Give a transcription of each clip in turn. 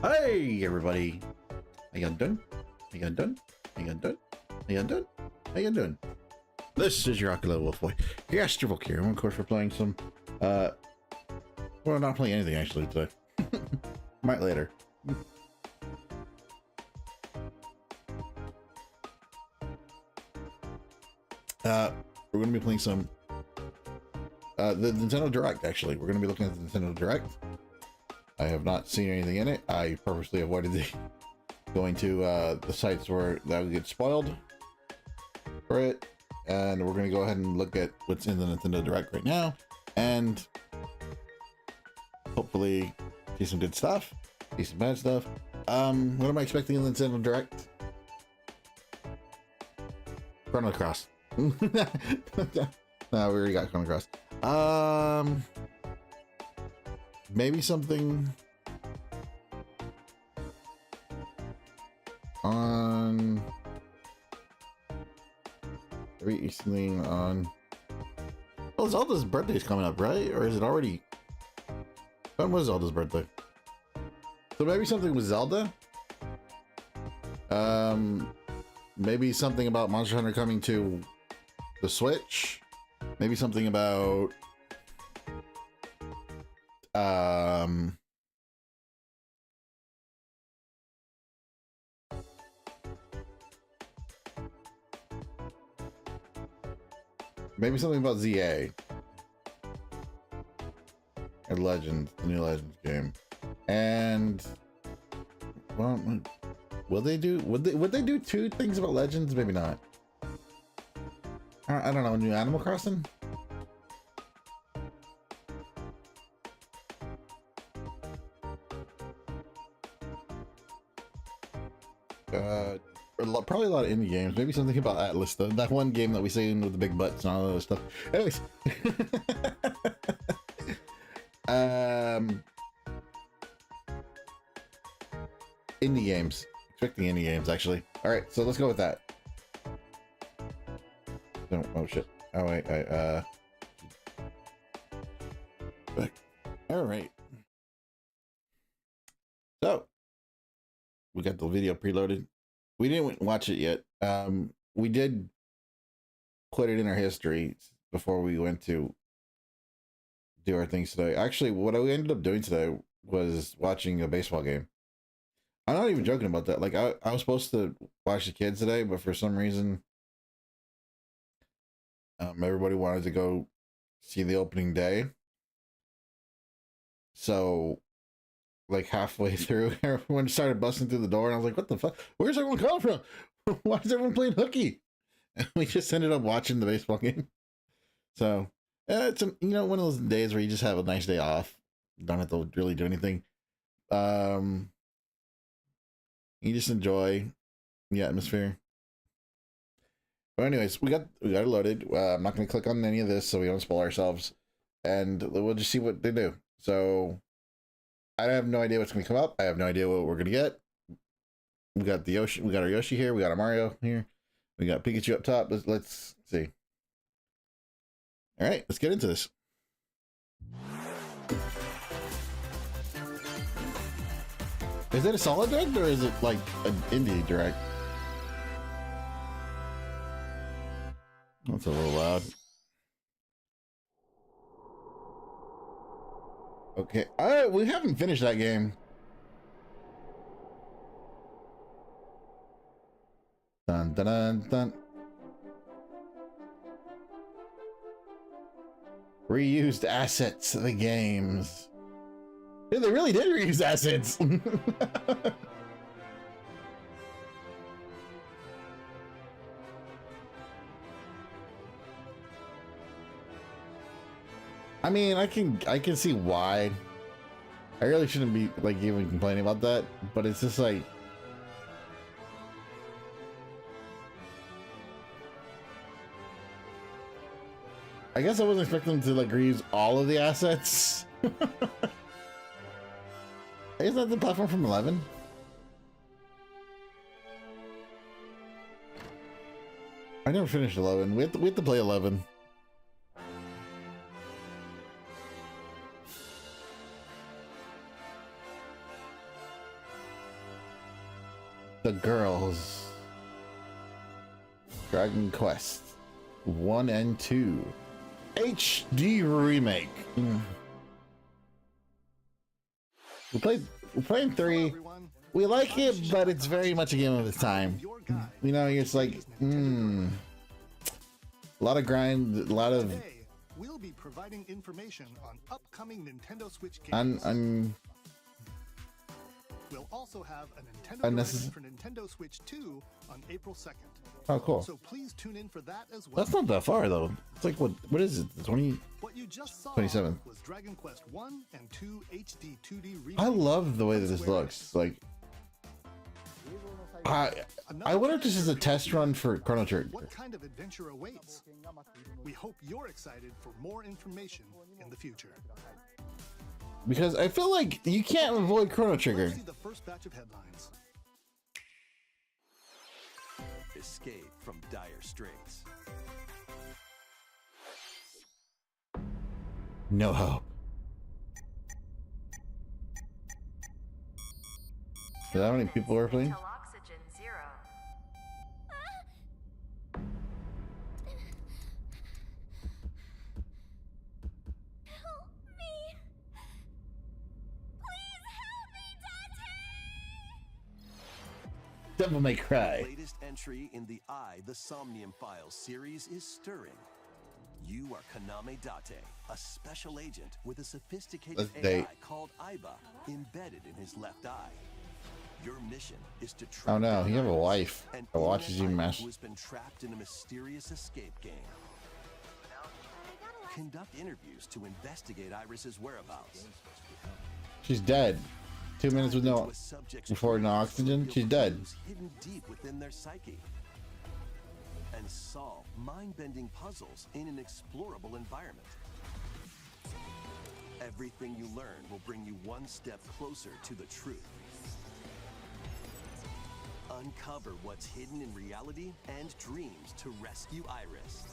Hey everybody, how you doing? How you doing? How you doing? How you doing? How you doing? This is your Oculus Wolf Boy. Castor Volk here, and of course we're playing some, well, not playing anything actually today. Might later. We're gonna be playing some, the Nintendo Direct actually. We're gonna be looking at the Nintendo Direct. I have not seen anything in it. I purposely avoided going to the sites where that would get spoiled for it. And we're going to go ahead and look at what's in the Nintendo Direct right now. And hopefully see some good stuff, see some bad stuff. What am I expecting in the Nintendo Direct? Chrono Cross. No, we already got Chrono Cross. Maybe something on something on. Well, Zelda's birthday's coming up, right? Or is it already? When was Zelda's birthday? So maybe something with Zelda. Maybe something about Monster Hunter coming to the Switch. Maybe something about maybe something about ZA or Legends, the new Legends game. And well, will they do? Would they do two things about Legends? Maybe not. I don't know. New Animal Crossing. Probably a lot of indie games. Maybe something about Atlas, that one game that we seen with the big butts and all that other stuff. Anyways, indie games. Expecting indie games, actually. All right, so let's go with that. Oh shit! Oh wait, all right. So we got the video preloaded. We didn't watch it yet. We did put it in our history before we went to do our things today. Actually, what we ended up doing today was watching a baseball game. I'm not even joking about that. Like, I was supposed to watch the kids today, but for some reason, everybody wanted to go see the opening day. So, like halfway through, everyone started busting through the door, and I was like, what the fuck? Where's everyone coming from? Why is everyone playing hooky? And we just ended up watching the baseball game. So, it's you know, one of those days where you just have a nice day off. You don't have to really do anything. You just enjoy the atmosphere. But anyways, we got it loaded. I'm not going to click on any of this so we don't spoil ourselves. And we'll just see what they do. So I have no idea what's going to come up. I have no idea what we're going to get. We got the Yoshi. We got our Yoshi here. We got our Mario here. We got Pikachu up top. Let's see. All right, let's get into this. Is it a solid direct or is it like an indie direct? That's a little loud. Okay, we haven't finished that game. Dun dun dun dun. Reused assets of the games. Yeah, they really did reuse assets. I mean, I can see why. I really shouldn't be like even complaining about that, but it's just like I guess I wasn't expecting them to like reuse all of the assets. Is that the platform from 11? I never finished 11. We have to play 11. The Girls. Dragon Quest 1 and 2 HD remake. We're playing 3. We like it, but it's very much a game of its time. You know, it's like, a lot of grind, a lot of. We'll be providing information on upcoming Nintendo Switch games. We'll also have a Nintendo Direct for Nintendo Switch 2 on April 2nd. Oh, cool. So please tune in for that as well. That's not that far though. It's like what is it? 20. What you just saw 27. was Dragon Quest 1 and 2 HD 2D remake. I love the way that this looks. Like, I wonder if this is a test run for Chrono Trigger. What kind of adventure awaits? We hope you're excited for more information in the future. Because I feel like you can't avoid Chrono Trigger. Let's see the first batch of headlines. Escape from dire straits. No hope. Is that how many people are playing? Oxygen 0. Help me. Please help me, Daddy. Devil May Cry. The latest entry in the The Somnium Files series is stirring. You are Kaname Date, a special agent with a sophisticated AI called Aiba embedded in his left eye. Your mission is to track Oh no, you have a wife and that watches you mesh. who has been trapped in a mysterious escape game. Conduct interviews to investigate Iris's whereabouts. She's dead. 2 minutes with no before no oxygen. She's dead. Hidden deep within their psyche. And solve mind-bending puzzles in an explorable environment. Everything you learn will bring you one step closer to the truth. Uncover what's hidden in reality and dreams to rescue Iris.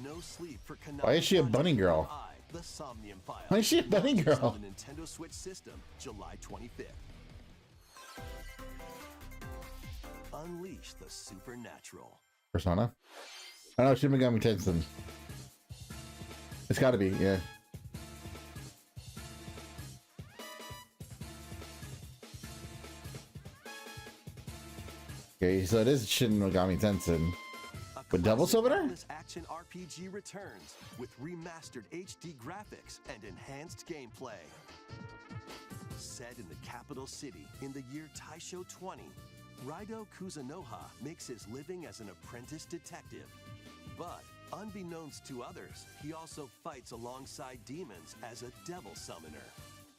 No sleep for Konami. Why is she a bunny girl? The Somnium Files. Why is she a bunny girl? On the Nintendo Switch system, July 25th. Unleash the supernatural. Persona? I know, Shin Megami Tensei. It's gotta be, yeah. Okay, so it is Shin Megami Tensei. With Devil Silver? This action RPG returns with remastered HD graphics and enhanced gameplay. Set in the capital city in the year Taisho 20, Raido Kuzunoha makes his living as an apprentice detective. But unbeknownst to others, he also fights alongside demons as a devil summoner.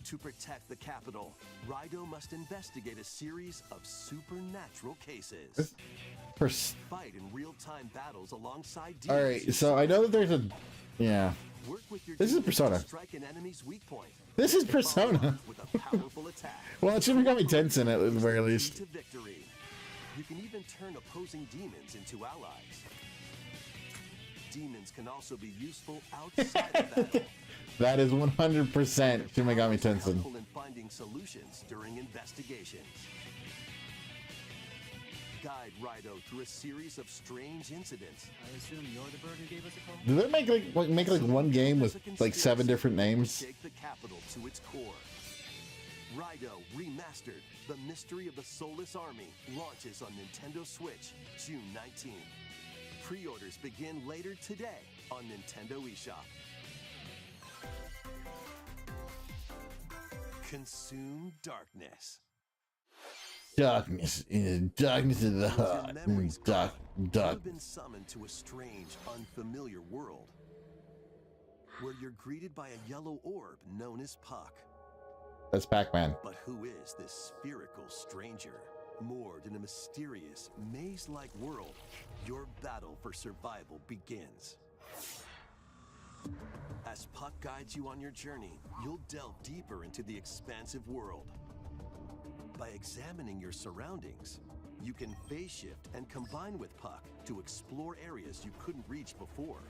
To protect the capital, Raido must investigate a series of supernatural cases. Fight in real-time battles alongside demons. Alright, so I know that there's a... Yeah. Work with your This is Persona. strike an enemy's weak point. This is Persona. With a powerful attack. Well, it Shin Megami Tensei at the very least. To victory. You can even turn opposing demons into allies. Demons can also be useful outside of battle. That is 100% Shin Megami Tensei. Helpful in finding solutions during investigations. Guide Raido through a series of strange incidents. I assume you're the bird who gave us a call? Do they make like one game with like 7 different names? Shake the capital to its core. Raido Remastered: The Mystery of the Soulless Army launches on Nintendo Switch June 19th. Pre-orders begin later today on Nintendo eShop. Consume darkness. Darkness in the darkness of the heart. Dark. You've been summoned to a strange, unfamiliar world where you're greeted by a yellow orb known as Puck. That's Pac-Man. But who is this spherical stranger? Moored in a mysterious, maze-like world, your battle for survival begins. As Puck guides you on your journey, you'll delve deeper into the expansive world. By examining your surroundings, you can phase shift and combine with Puck to explore areas you couldn't reach before.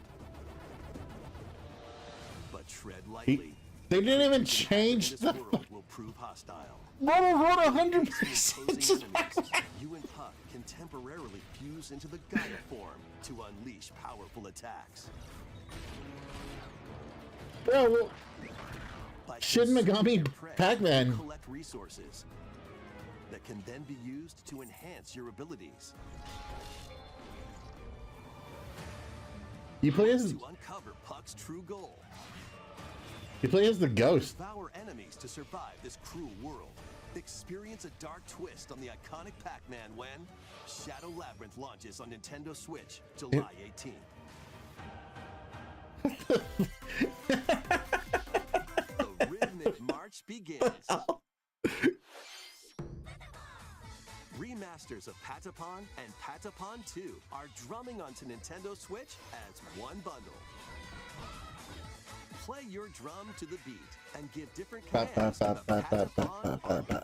But tread lightly. They didn't even change This the... world will prove hostile. 100%. Opposing enemies, you and Puck can temporarily fuse into the Gaia form to unleash powerful attacks. Bro, well, But Shin you Megami search for prey, Pac-Man. collect resources that can then be used to enhance your abilities. you play as To uncover Puck's true goal, the ghost. devour enemies to survive this cruel world. Experience a dark twist on the iconic Pac-Man when Shadow Labyrinth launches on Nintendo Switch July 18th. The rhythmic march begins. Remasters of Patapon and Patapon 2 are drumming onto Nintendo Switch as one bundle. Play your drum to the beat and give different commands to the Patapon army.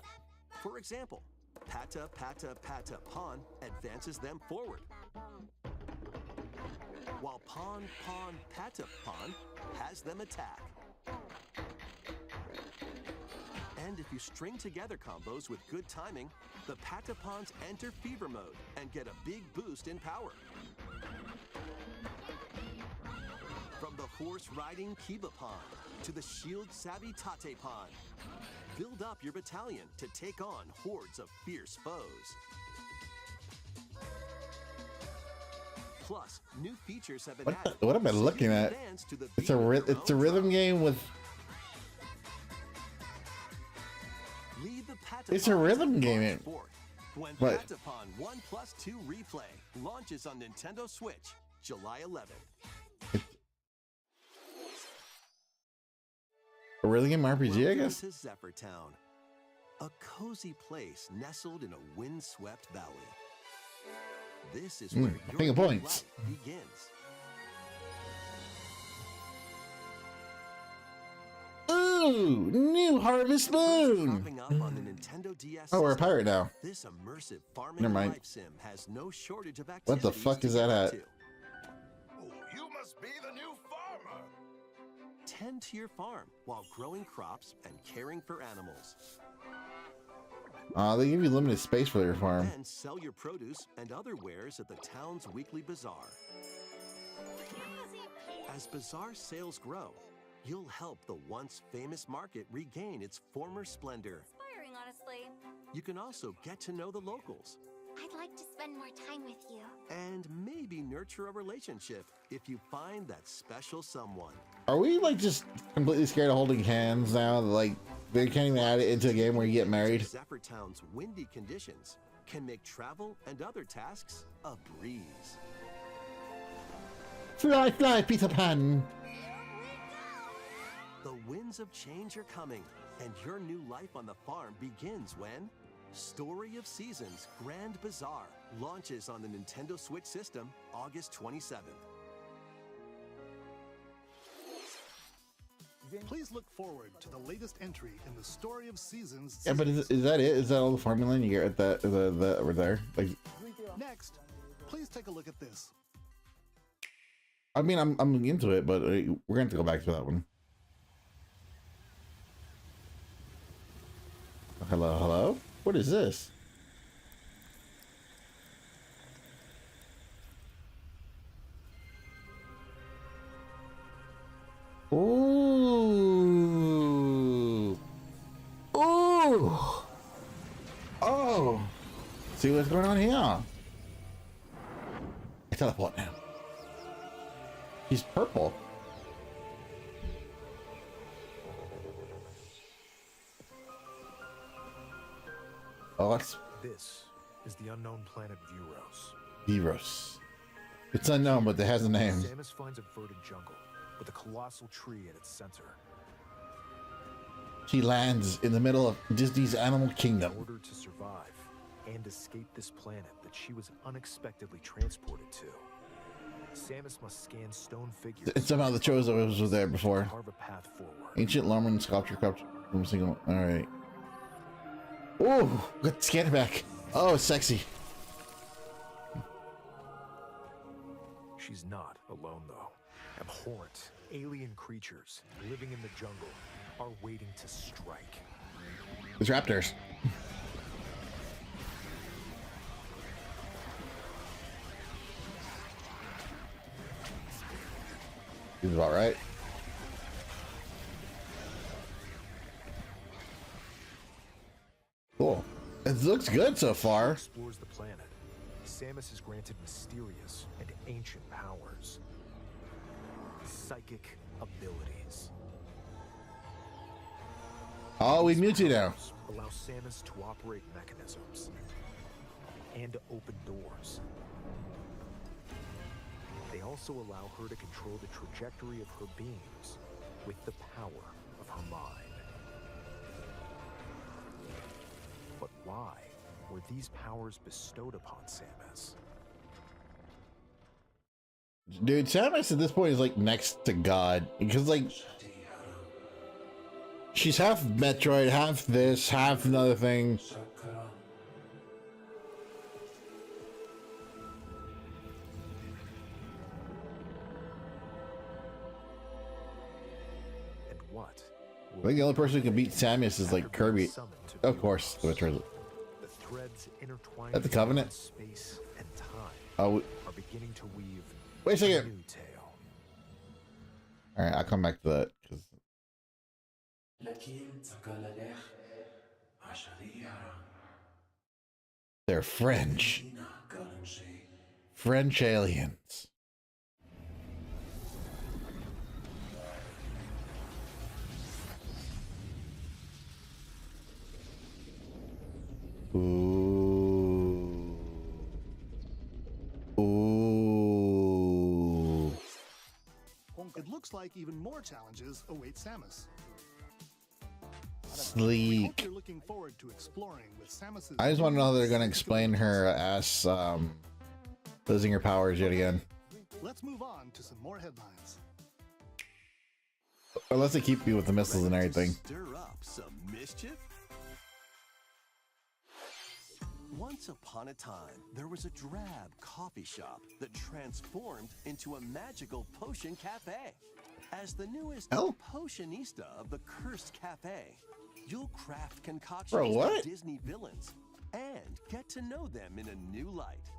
For example, Pata Pata Pata Pawn advances them forward, while Pawn Pawn Pata Pawn has them attack. And if you string together combos with good timing, the Patapons enter fever mode and get a big boost in power. From the horse-riding Kiba Pawn to the shield-savvy Tate Pawn, build up your battalion to take on hordes of fierce foes. Plus, new features have been added. What am I so you looking can at? dance to the It's beat of your a own rhythm drum. game with. Lead the Patapons It's a rhythm and game. march forth when But- Patapon 1+2 Replay launches on Nintendo Switch July 11th. A rhythm game RPG, I Welcome guess. to Zephyr Town, a cozy place nestled in a windswept valley. This is where your King of new points. life begins. Ooh, new Harvest Moon. Popping up on the Nintendo DS Oh, we're a system, pirate now. This immersive farming Never mind. life sim has no shortage of What activities. the fuck to is that get at? into. Oh, you must be the new farmer. Tend to your farm while growing crops and caring for animals. They give you limited space for your farm. Then sell your produce and other wares at the town's weekly bazaar. As bazaar sales grow, you'll help the once famous market regain its former splendor. Inspiring, honestly. You can also get to know the locals I'd like to spend more time with you. and maybe nurture a relationship if you find that special someone. Are we like just completely scared of holding hands now? Like they can't even add it into a game where you get married. Zephyr Town's windy conditions can make travel and other tasks a breeze. Fly, fly, Peter Pan. The winds of change are coming, and your new life on the farm begins when Story of Seasons Grand Bazaar launches on the Nintendo Switch system August 27th. Please look forward to the latest entry in the Story of Seasons. Yeah, but is that it? Is that all the farming land you get at that the over there? Like, Next, please take a look at this. I mean, I'm into it, but we're gonna have to go back to that one. Hello, hello. What is this? Ooh. Ooh. Oh. See what's going on here? I teleport now. He's purple. Oh, that's This is the unknown planet Vuros. Eros. It's unknown, but it has a name. Samus finds a verdant jungle with a colossal tree at its center. She lands in the middle of Disney's Animal In Kingdom. order to survive and escape this planet that she was unexpectedly transported to, Samus must scan stone figures. And somehow the Chozos was there to before. carve a path forward. Ancient Lorman sculpture from a single. All right. Oh, got the scanner back. Oh, sexy. She's not alone though. Abhorrent, alien creatures living in the jungle are waiting to strike. There's raptors. Seems about right. Cool. It looks good so far. Explores the planet. Samus is granted mysterious and ancient powers. Psychic abilities. Oh, we mutate now. Allow Samus to operate mechanisms and to open doors. They also allow her to control the trajectory of her beams with the power of her mind. But why were these powers bestowed upon Samus? Dude, Samus at this point is like next to God because like she's half Metroid, half this, half another thing. And what? I think the only person who can beat Samus is like Kirby. Of course, the Metroid. The threads intertwined At the Covenant? space and time Oh, are beginning to weave wait a a second. new tale. All right, I'll come back to that because they're French. French aliens. Ooh. Ooh. It looks like even more challenges await Samus. We hope Sleek. you're looking forward to exploring with Samus's. I just want to know how they're going to explain her ass losing her powers yet again. Let's move on to some more headlines. Unless they keep you with the missiles and Ready to everything. Stir up some mischief? Once upon a time, there was a drab coffee shop that transformed into a magical potion cafe. As the newest Hell? potionista of the cursed cafe, you'll craft concoctions Bro, what? of Disney villains and get to know them in a new light.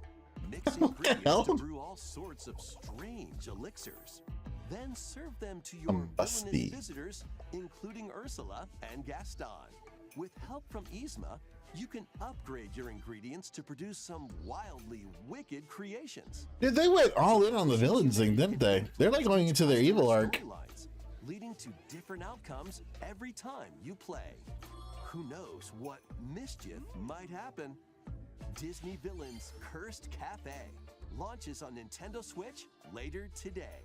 Mix What the hell? ingredients to brew all sorts of strange elixirs. Then serve them to your villainous busty. visitors, including Ursula and Gaston. With help from Yzma, you can upgrade your ingredients to produce some wildly wicked creations. Dude, they went all in on the villains thing, didn't they? They're like going into their evil arc. Storylines, leading to different outcomes every time you play. Who knows what mischief might happen? Disney Villains Cursed Cafe launches on Nintendo Switch later today.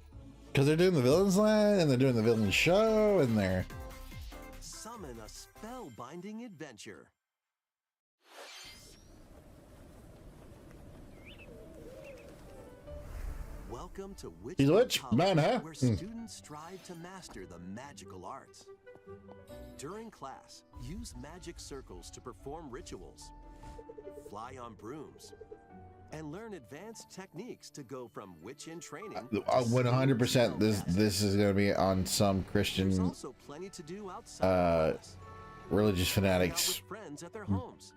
Because they're doing the villains line and they're doing the villain show and they're... Summon a spellbinding adventure. Welcome to He's a Witchwood witch? College, Man, huh? where students strive to master the magical arts. During class, use magic circles to perform rituals, fly on brooms, and learn advanced techniques to go from witch in training to 100% this is going to be on some There's Christian also plenty to do outside of class. religious Hang out fanatics with friends at their homes.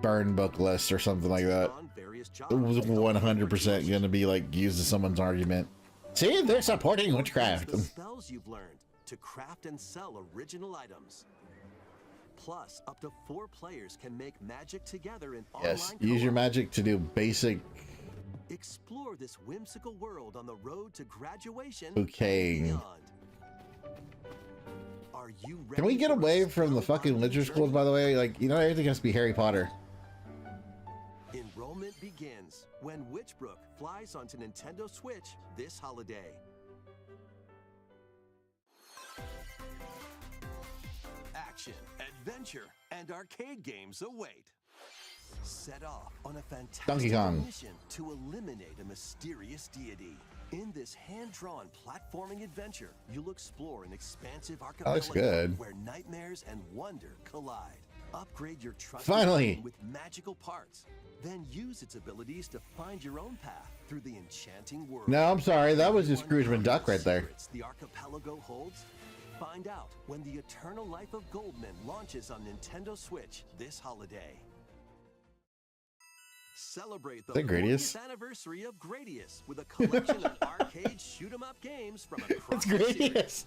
burn book list or something like that. On various It jobs was that don't 100% going to be like used as someone's argument. See, they're supporting Use witchcraft. the spells you've learned to craft and sell original items. Plus, up to 4 players can make magic together in Yes, online use your co-op. magic to do basic Explore this whimsical world on the road to graduation. Okay. And beyond. Are you ready Can we get for a away from the fucking spellbinding wizard schools, journey? by the way? Like, you know, everything has to be Harry Potter. Enrollment begins when Witchbrook flies onto Nintendo Switch this holiday. Action, adventure, and arcade games await. Set off on a Donkey fantastic Kong. mission to eliminate a mysterious deity. In this hand-drawn platforming adventure, you'll explore an expansive looks archipelago good. where nightmares and wonder collide. Upgrade your trusted Finally. weapon with magical parts. Then use its abilities to find your own path through the enchanting world. No, I'm sorry. That was just Wonder Scrooge McDuck right there. secrets the archipelago holds? Find out when the Eternal Life of Goldman launches on Nintendo Switch this holiday. Celebrate the that Gradius? 40th anniversary of Gradius with a collection of arcade shoot-'em-up games from across It's the series. Gradius.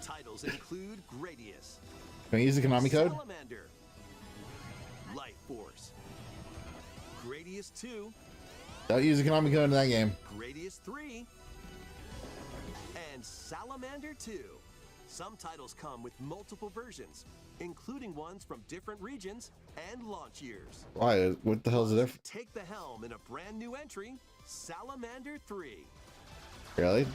Titles include Gradius, Can we use the Konami code? Salamander, Life Force, Gradius 2, Don't use the Konami code in that game. Gradius 3, and Salamander 2. Some titles come with multiple versions, including ones from different regions and launch years. Why? What the hell's the difference? Take the helm in a brand new entry, Salamander 3. Really?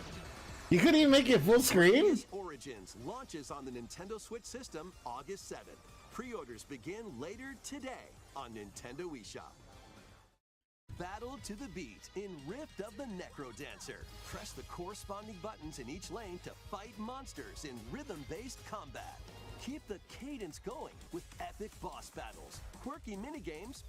You couldn't even make it full screen? Gradius Origins launches on the Nintendo Switch system August 7th. Pre-orders begin later today on Nintendo eShop. Battle to the beat in Rift of the Necro Dancer. Press the corresponding buttons in each lane to fight monsters in rhythm-based combat. Keep the cadence going with epic boss battles, quirky minigames,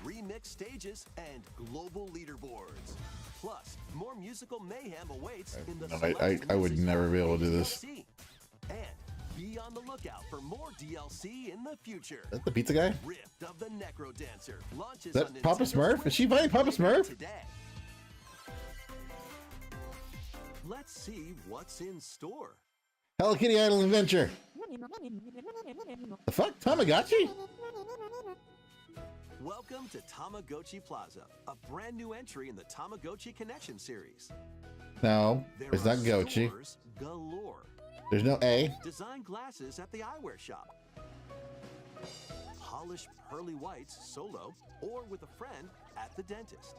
remix stages, and global leaderboards. Plus, more musical mayhem awaits in the I would never be able to do this. DLC. And be on the lookout for more DLC in the future. Is that the pizza guy? Rift of the Necro Dancer launches Is that on Papa Nintendo Smurf? Switch Is she playing Papa later Smurf? Today. Let's see what's in store. Hello Kitty Idle Adventure. The fuck? Tamagotchi? Welcome to Tamagotchi Plaza, a brand new entry in the Tamagotchi Connection series. No, There it's are not Gochi. stores galore. There's no A. Design glasses at the eyewear shop. Polish pearly whites solo or with a friend at the dentist.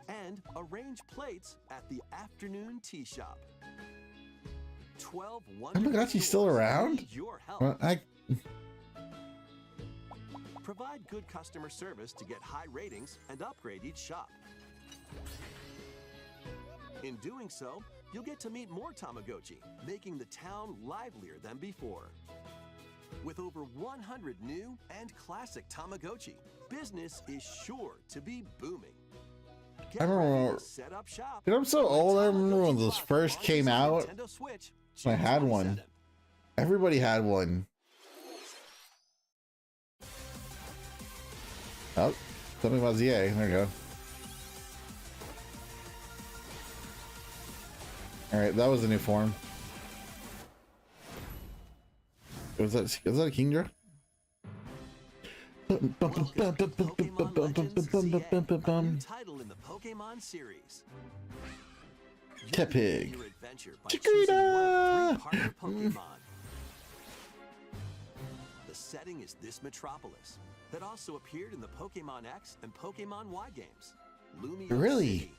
And arrange plates at the afternoon tea shop. 12 wonderful Tamagotchi's still stores around? need your help. Well, Provide good customer service to get high ratings and upgrade each shop. In doing so, you'll get to meet more Tamagotchi, making the town livelier than before. With over 100 new and classic Tamagotchi, business is sure to be booming. Get I remember- ready to set up shop. Dude, I'm so old. I remember when those Tamagotchi first launches came on out. Nintendo Switch, I June had one. 27th. Everybody had one. Oh, something about ZA. There you go. Alright, that was the new form. Was that a Kingdra? Welcome to Pokemon Legends ZA, a new title in the Pokemon series. You'll Tepig. begin your adventure by Chikorita. choosing one of 3 partner Pokemon. The setting is this metropolis that also appeared in the Pokemon X and Pokemon Y games. Lumio Really? City.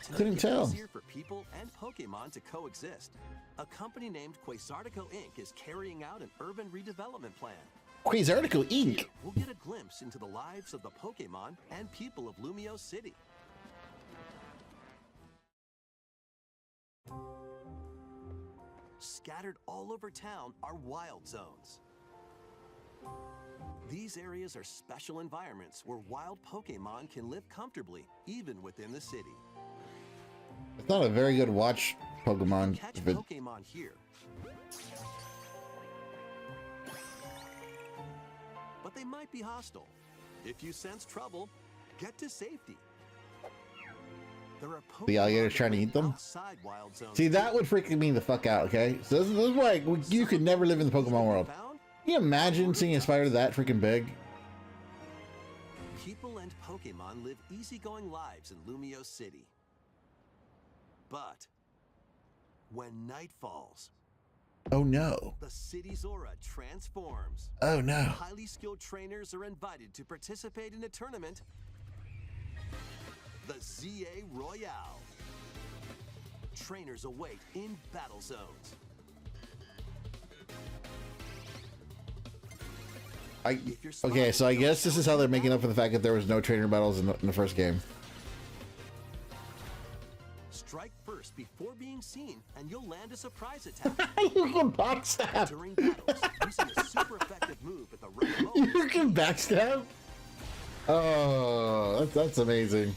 To Couldn't make it tell. easier for people and Pokemon to coexist, a company named Quasartico Inc. is carrying out an urban redevelopment plan. Quasartico Inc. Here, we'll get a glimpse into the lives of the Pokemon and people of Lumio City. Scattered all over town are wild zones. These areas are special environments where wild Pokemon can live comfortably, even within the city. It's not a very good watch Pokemon. Catch If it, Pokemon here. But they might be hostile. If you sense trouble, get to safety. There are The alligators Pokemon trying to that eat them? live outside wild zones see, that too. would freak me the fuck out, okay? So this is why you could never live in the Pokemon world. Found? Can you imagine seeing a spider that freaking big? People and Pokemon live easygoing lives in Lumio City. But when night falls, Oh no. the city's aura transforms. Oh no. Highly skilled trainers are invited to participate in a tournament, the ZA Royale. Trainers await in battle zones. Okay, so I guess this is how they're making up for the fact that there was no trainer battles in the first game. Strike first before being seen, and you'll land a surprise attack. You can backstab. During battles, using a super effective move at the right moment. You can backstab. Oh, that's amazing.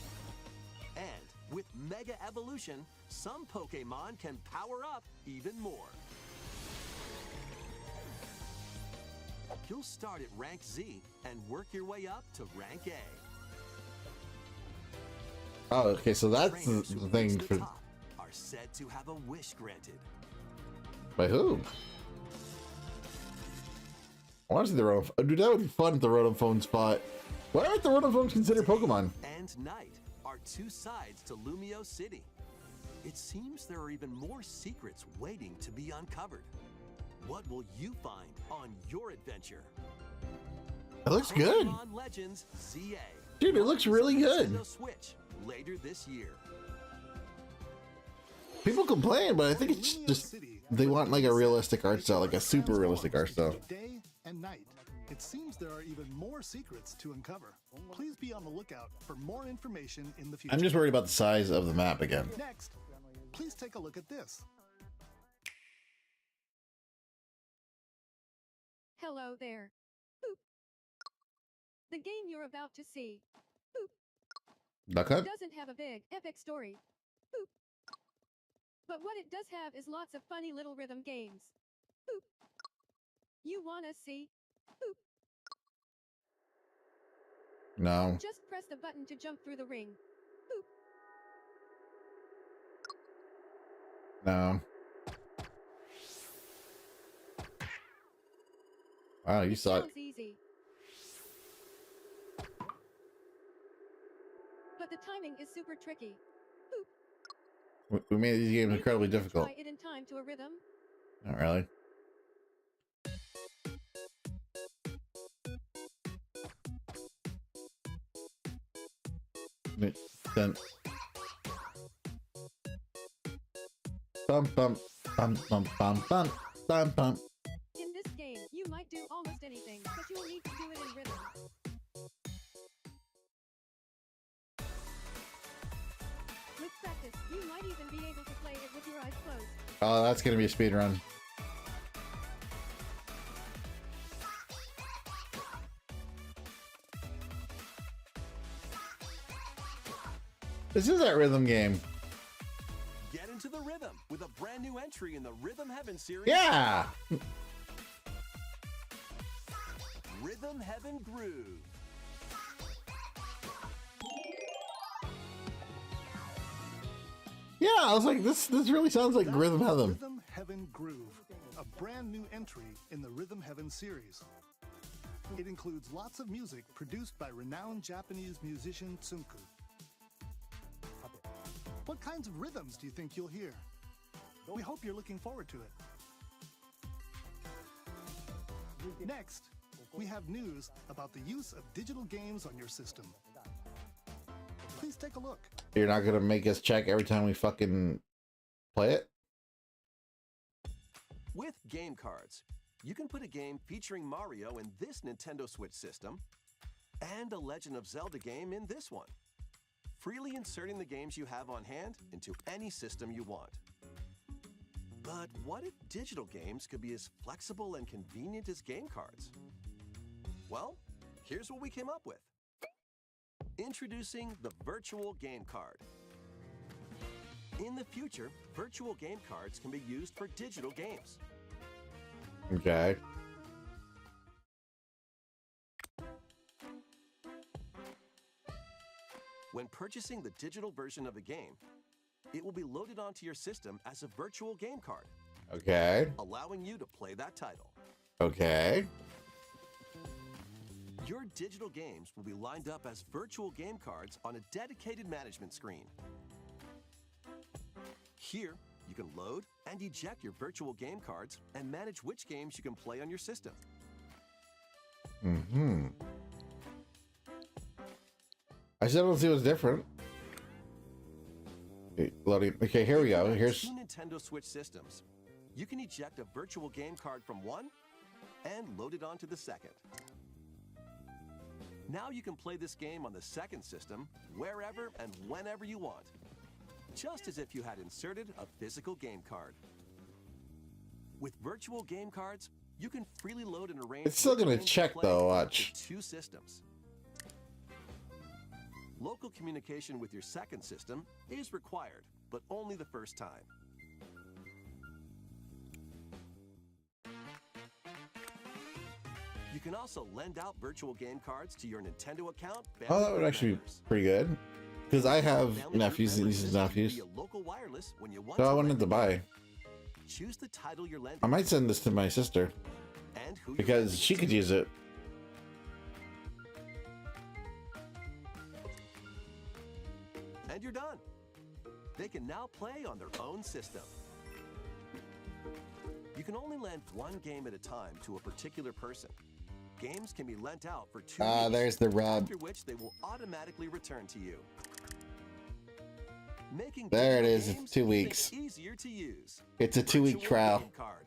And with Mega Evolution, some Pokemon can power up even more. You'll start at rank Z and work your way up to rank A. Oh, okay, so that's the Trainers who thing reach the for top are said to have a wish granted. by who? I want to see the Rotom. Oh, dude, that would be fun if the Rotom phones fought. Why aren't the Rotom phones considered Pokemon? And night are two sides to Lumio City. It seems there are even more secrets waiting to be uncovered. What will you find on your adventure? It looks good. Pokemon Legends ZA. Dude, it looks really good. Nintendo Switch later this year. People complain, but I think it's just they want like a realistic art style, like a super realistic art style. Day and night. It seems there are even more secrets to uncover. Please be on the lookout for more information in the future. I'm just worried about the size of the map again. Next, please take a look at this. Hello there. Boop. The game you're about to see. Boop. Duck Hunt? Doesn't have a big, epic story. Boop. But what it does have is lots of funny little rhythm games. Boop. You wanna see? Boop. No. Just press the button to jump through the ring. Boop. No. Wow, you saw it. Sounds easy. But the timing is super tricky. We made these games incredibly Maybe you can difficult. Try it in time to a rhythm. Not really. Then bum bum bum bum bum bum bum bum. In this game, you might do almost anything, but you'll need to do it in rhythm. With practice, you might even be able to play it with your eyes closed. Oh, that's gonna be a speed run. This is that rhythm game. Get into the rhythm with a brand new entry in the Rhythm Heaven series. Yeah. Rhythm Heaven Groove. Yeah, I was like, this really sounds like That's Rhythm Heaven. Rhythm Heaven Groove, a brand new entry in the Rhythm Heaven series. It includes lots of music produced by renowned Japanese musician Tsunku. What kinds of rhythms do you think you'll hear? We hope you're looking forward to it. Next, we have news about the use of digital games on your system. Please take a look. You're not gonna make us check every time we fucking play it? With game cards, you can put a game featuring Mario in this Nintendo Switch system and a Legend of Zelda game in this one, freely inserting the games you have on hand into any system you want. But what if digital games could be as flexible and convenient as game cards? Well, here's what we came up with. Introducing the Virtual Game Card. In the future, virtual game cards can be used for digital games. Okay. When purchasing the digital version of a game, it will be loaded onto your system as a virtual game card, Okay. allowing you to play that title. Okay. Your digital games will be lined up as virtual game cards on a dedicated management screen. Here, you can load and eject your virtual game cards and manage which games you can play on your system. Mm-hmm. I still don't see what's different. Okay, loading. Okay, here we go. Here's Two Nintendo Switch systems. You can eject a virtual game card from one and load it onto the second. Now you can play this game on the second system wherever and whenever you want, just as if you had inserted a physical game card. With virtual game cards, you can freely load and arrange. It's still gonna which games to check, play though, onto watch. two systems. Local communication with your second system is required, but only the first time. You can also lend out virtual game cards to your Nintendo account. Oh, that family, would or actually be members. pretty good. Because I have Family nephews and group nieces and members nephews. via local wireless when you want So I to wanted lend to it. buy. Choose the title you're lending I might send this to my sister and who you're because lending she it could to. use it. And you're done. They can now play on their own system. You can only lend one game at a time to a particular person. Games can be lent out for 2 Ah, weeks, there's the rub. after which they will automatically return to you. Making There it digital is, it's games 2 even weeks. easier to use. It's a 2-week Virtual trial. game card.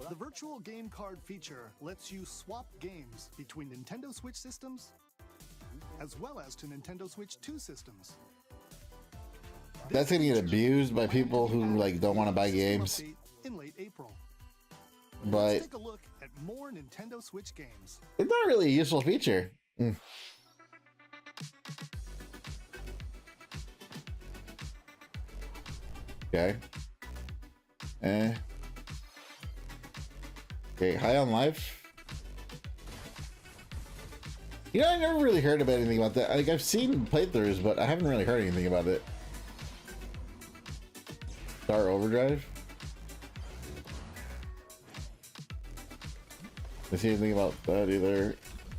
The virtual game card feature lets you swap games between Nintendo Switch systems as well as to Nintendo Switch 2 systems. That's gonna get abused by people who like don't want to buy games. In late April. But Let's take a look at more Nintendo Switch games. it's not really a useful feature. Okay. Okay, High on Life. You know, I never really heard about anything about that. Like, I've seen playthroughs, but I haven't really heard anything about it. Star Overdrive. I see anything about that either.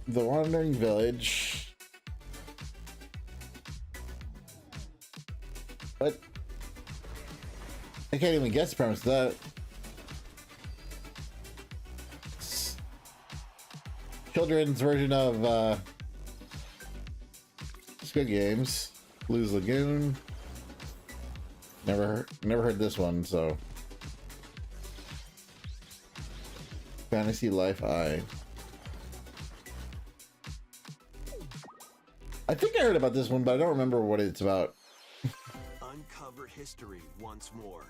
The Wandering Village. What? I can't even guess the premise of that. Children's version of Squid Games. Blues Lagoon. Never heard this one, so. Fantasy Life I think I heard about this one, but I don't remember what it's about. Uncover history once more.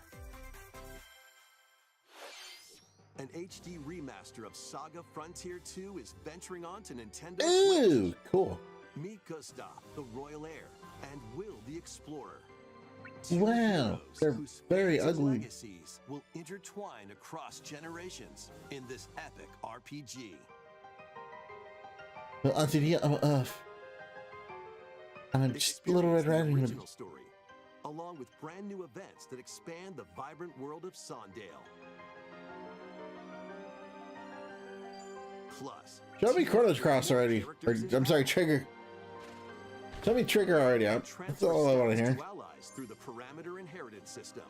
An HD remaster of Saga Frontier 2 is venturing on to Nintendo Ooh, Switch. cool. Meet Castor, the Royal Heir, and Will the Explorer. Wow, heroes they're whose very fates and ugly. legacies will intertwine across generations in this epic RPG. Well, Auntie Dia, I'm off. I'm just a Little Red Experience the Riding Hood. original story, along with brand new events that expand the vibrant world of Sondale. Plus, Show me two Chronos Cross more already. Or, characters in I'm sorry, battle. Trigger. Show me Trigger already. That's Transfer all I want to status hear. allies through the parameter inheritance system.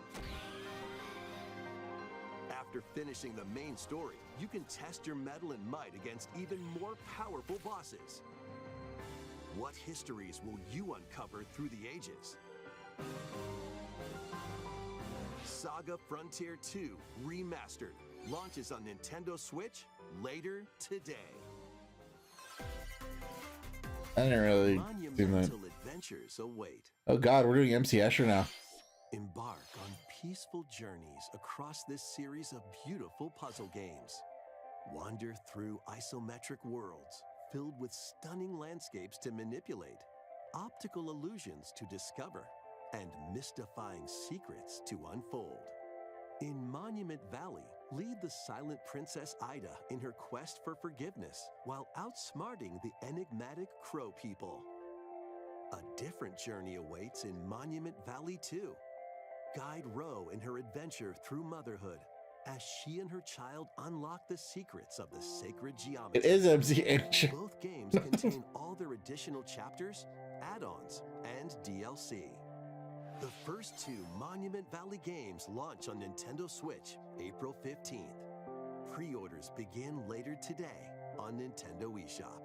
After finishing the main story, you can test your mettle and might against even more powerful bosses. What histories will you uncover through the ages? Saga Frontier 2 Remastered launches on Nintendo Switch later today. I didn't really do that. Monumental adventures await. Oh god, we're doing MC Escher now. Embark on peaceful journeys across this series of beautiful puzzle games. Wander through isometric worlds filled with stunning landscapes to manipulate, optical illusions to discover, and mystifying secrets to unfold. In Monument Valley, lead the silent Princess Ida in her quest for forgiveness while outsmarting the enigmatic Crow people. A different journey awaits in Monument Valley 2. Guide Ro in her adventure through motherhood as she and her child unlock the secrets of the sacred geometry. It is MC Escher. Both games contain all their additional chapters, add-ons, and DLC. The first two Monument Valley games launch on Nintendo Switch April 15th. Pre-orders begin later today on Nintendo eShop.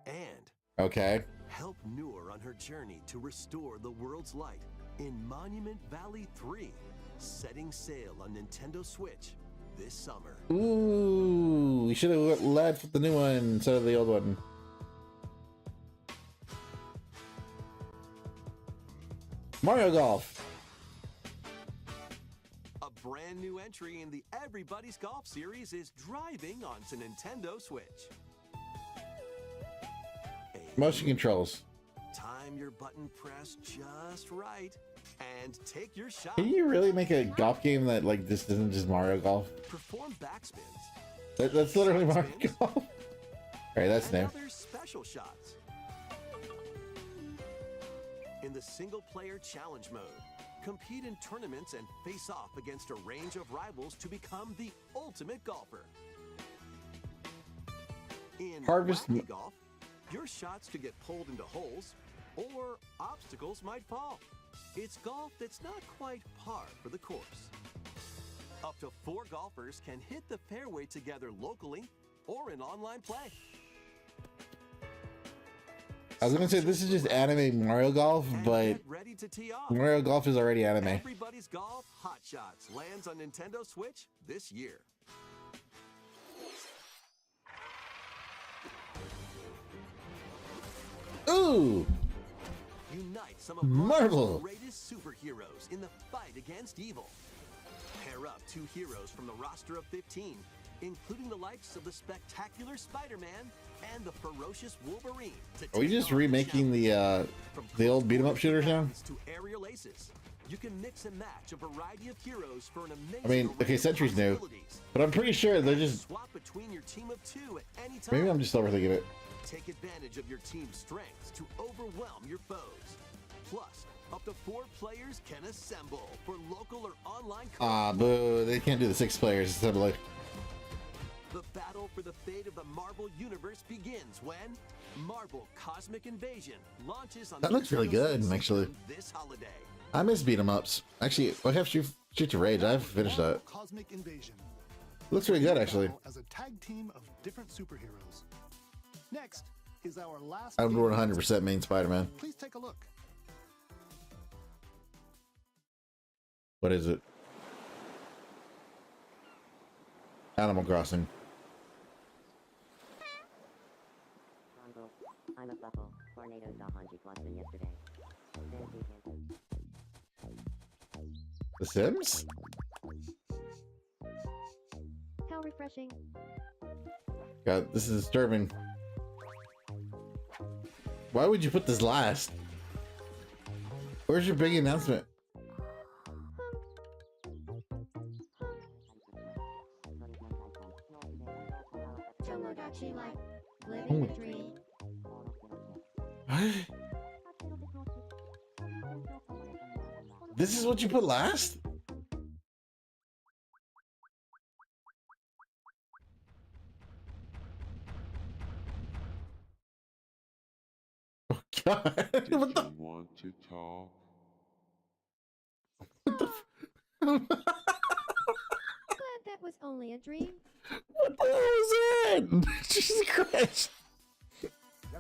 And Okay. help Noor on her journey to restore the world's light in Monument Valley 3, setting sail on Nintendo Switch this summer. Ooh, we should have led with the new one instead of the old one. Mario Golf. A brand new entry in the Everybody's Golf series is driving onto Nintendo Switch. Motion controls. Time your button press just right and take your shot. Can you really make a golf game that like this isn't just Mario Golf? Perform backspins. That's literally Mario Spins. Golf. right, that's and new. other special shots. In the single-player challenge mode, compete in tournaments and face off against a range of rivals to become the ultimate golfer. In Harvest wacky golf, your shots could get pulled into holes, or obstacles might fall. It's golf that's not quite par for the course. Up to 4 golfers can hit the fairway together locally or in online play. I was gonna say this is just anime Mario Golf, And but get ready to tee off. Mario Golf is already anime. Everybody's Golf Hot Shots lands on Nintendo Switch this year. Ooh, Unite some of Marvel. Marvel's greatest superheroes in the fight against evil. Pair up 2 heroes from the roster of 15, including the likes of the spectacular Spider-Man and the ferocious Wolverine. Are we just remaking the old beat 'em up shooters now? To aerial aces. You can mix and match a variety of heroes for an amazing I mean, okay, array of Sentry's new, possibilities. but I'm pretty sure they're just. Swap between your team of 2 at any time. Maybe I'm just overthinking it. Take advantage of your team's strengths to overwhelm your foes. Plus, up to 4 players can assemble for local or online Ah, boo! They can't do the 6 players assembly. The battle for the fate of the Marvel Universe begins when Marvel Cosmic Invasion launches on That looks really Nintendo good, Switch actually. system this holiday. I miss beat 'em ups. Actually, I have Shoot to Rage. I've finished that. Cosmic Invasion. Looks really good, actually. As a tag team of different superheroes. Next is our last. I would game. 100% main Spider-Man. Please take a look. What is it? Animal Crossing. I'm a buckle. Tornadoes off on G yesterday. The Sims? How refreshing. God, this is disturbing. Why would you put this last? Where's your big announcement? Tomodachi Life. Living the dream. What? This is what you put last? Oh God! Did What the? you want to talk? What the? Glad that was only a dream. What the hell was that? Jesus Christ!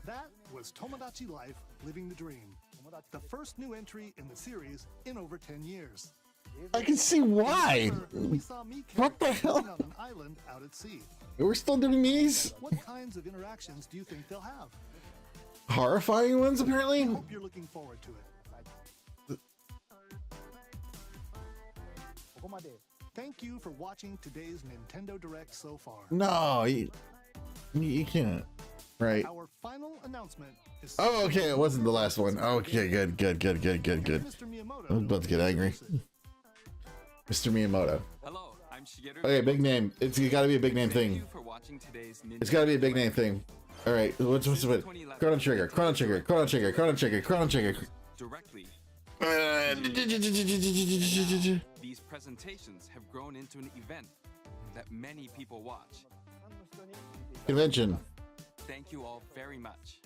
That was Tomodachi Life Living the Dream. The first new entry in the series in over 10 years. I can see why. We saw Mika What the hell? on an island out at sea. We're still doing these What kinds of interactions do you think they'll have? horrifying ones, apparently. Hope you're looking forward to it. Thank you for watching today's Nintendo Direct so far. No, you can't. Right. Our final announcement is. Oh, okay. It wasn't the last one. Okay, good. Mr. Miyamoto I was about to get angry. Mr. Miyamoto. Hello, I'm Shigeru. Okay, big name. It's gotta be a big name Thank thing. you for watching today's It's gotta be a big name thing. All right. What's it? Chrono Trigger. directly. These presentations have grown into an event that many people watch. Convention. Thank you all very much.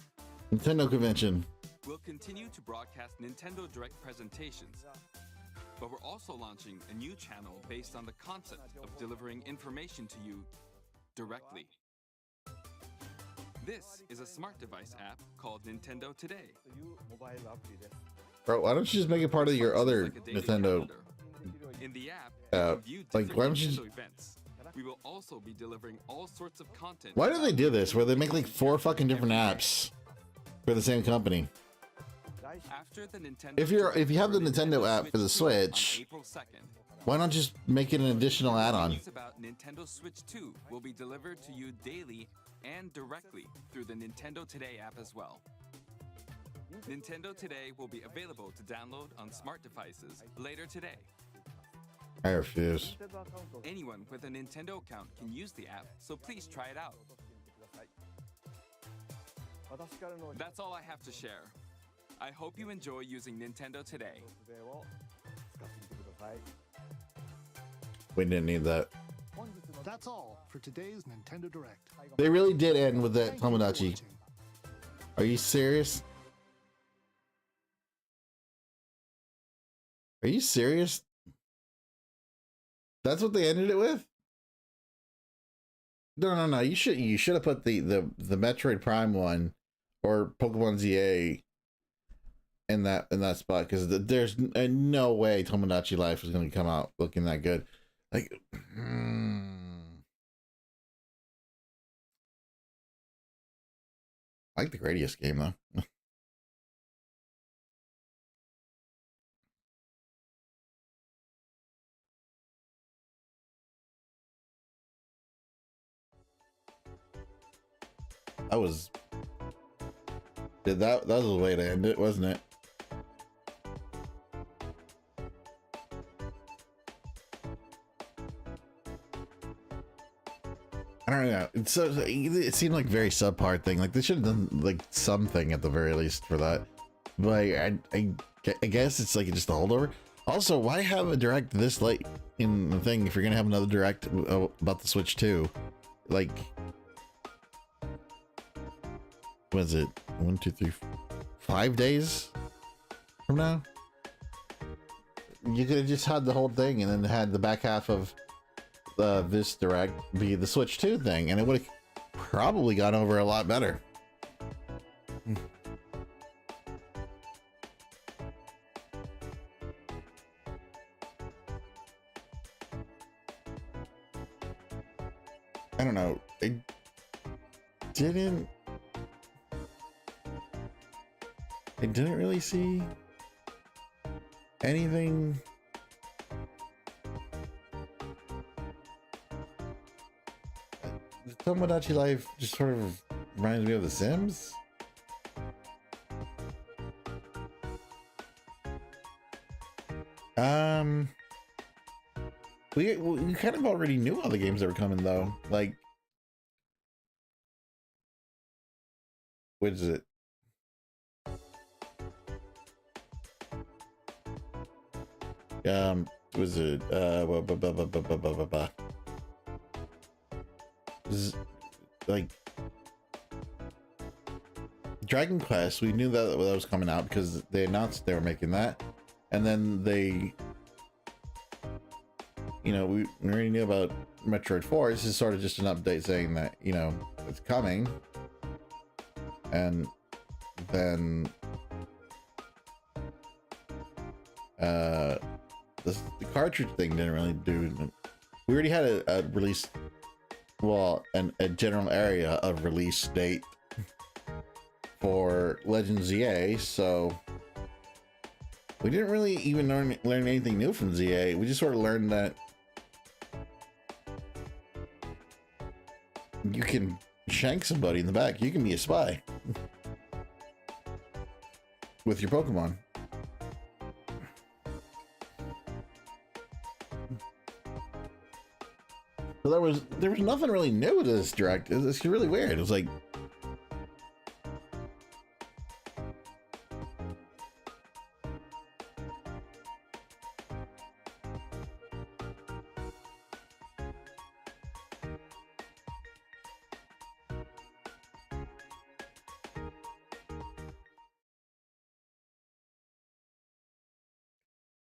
Nintendo convention. We'll continue to broadcast Nintendo Direct presentations, but we're also launching a new channel based on the concept of delivering information to you directly. This is a smart device app called Nintendo Today. Bro, why don't you just make it part of your other Like a daily Nintendo? calendar. In the app, you can view Like, different why don't you Nintendo events. We will also be delivering all sorts of content. Why do they do this? Where they make like 4 fucking different apps for the same company? After the Nintendo If you have the Nintendo app for the Switch, on April 2nd, why not just make it an additional add-on? news about Nintendo Switch 2 will be delivered to you daily and directly through the Nintendo Today app as well. Nintendo Today will be available to download on smart devices later today. I refuse. Anyone with a Nintendo account can use the app, so please try it out. That's all I have to share. I hope you enjoy using Nintendo today. We didn't need that. That's all for today's Nintendo Direct. They really did end with that Thank you for Tomodachi. watching. Are you serious? Are you serious? That's what they ended it with? No. You should have put the Metroid Prime one or Pokemon ZA in that spot, because there's no way Tomodachi Life is going to come out looking that good. Like, I like the Gradius game though. That was a way to end it, wasn't it? I don't know. It seemed like very subpar thing. Like they should have done like something at the very least for that. But I guess it's like just a holdover. Also, why have a direct this late in the thing if you're gonna have another direct about the Switch 2? Like, what is it? 1, 2, 3, 5 days from now? You could have just had the whole thing and then had the back half of this direct be the Switch 2 thing, and it would have probably gone over a lot better. I don't know. I didn't really see anything. Tomodachi Life just sort of reminds me of The Sims. We kind of already knew all the games that were coming though. Like, what is it? Was it like Dragon Quest? We knew that was coming out because they announced they were making that, and then they, you know, we already knew about Metroid 4. This is sort of just an update saying that, you know, it's coming. And then the cartridge thing didn't really do. We already had a release, well, a general area of release date for Legend ZA, so we didn't really even learn anything new from ZA. We just sort of learned that you can shank somebody in the back. You can be a spy with your Pokemon. So there was nothing really new to this direct. It's really weird. It was like,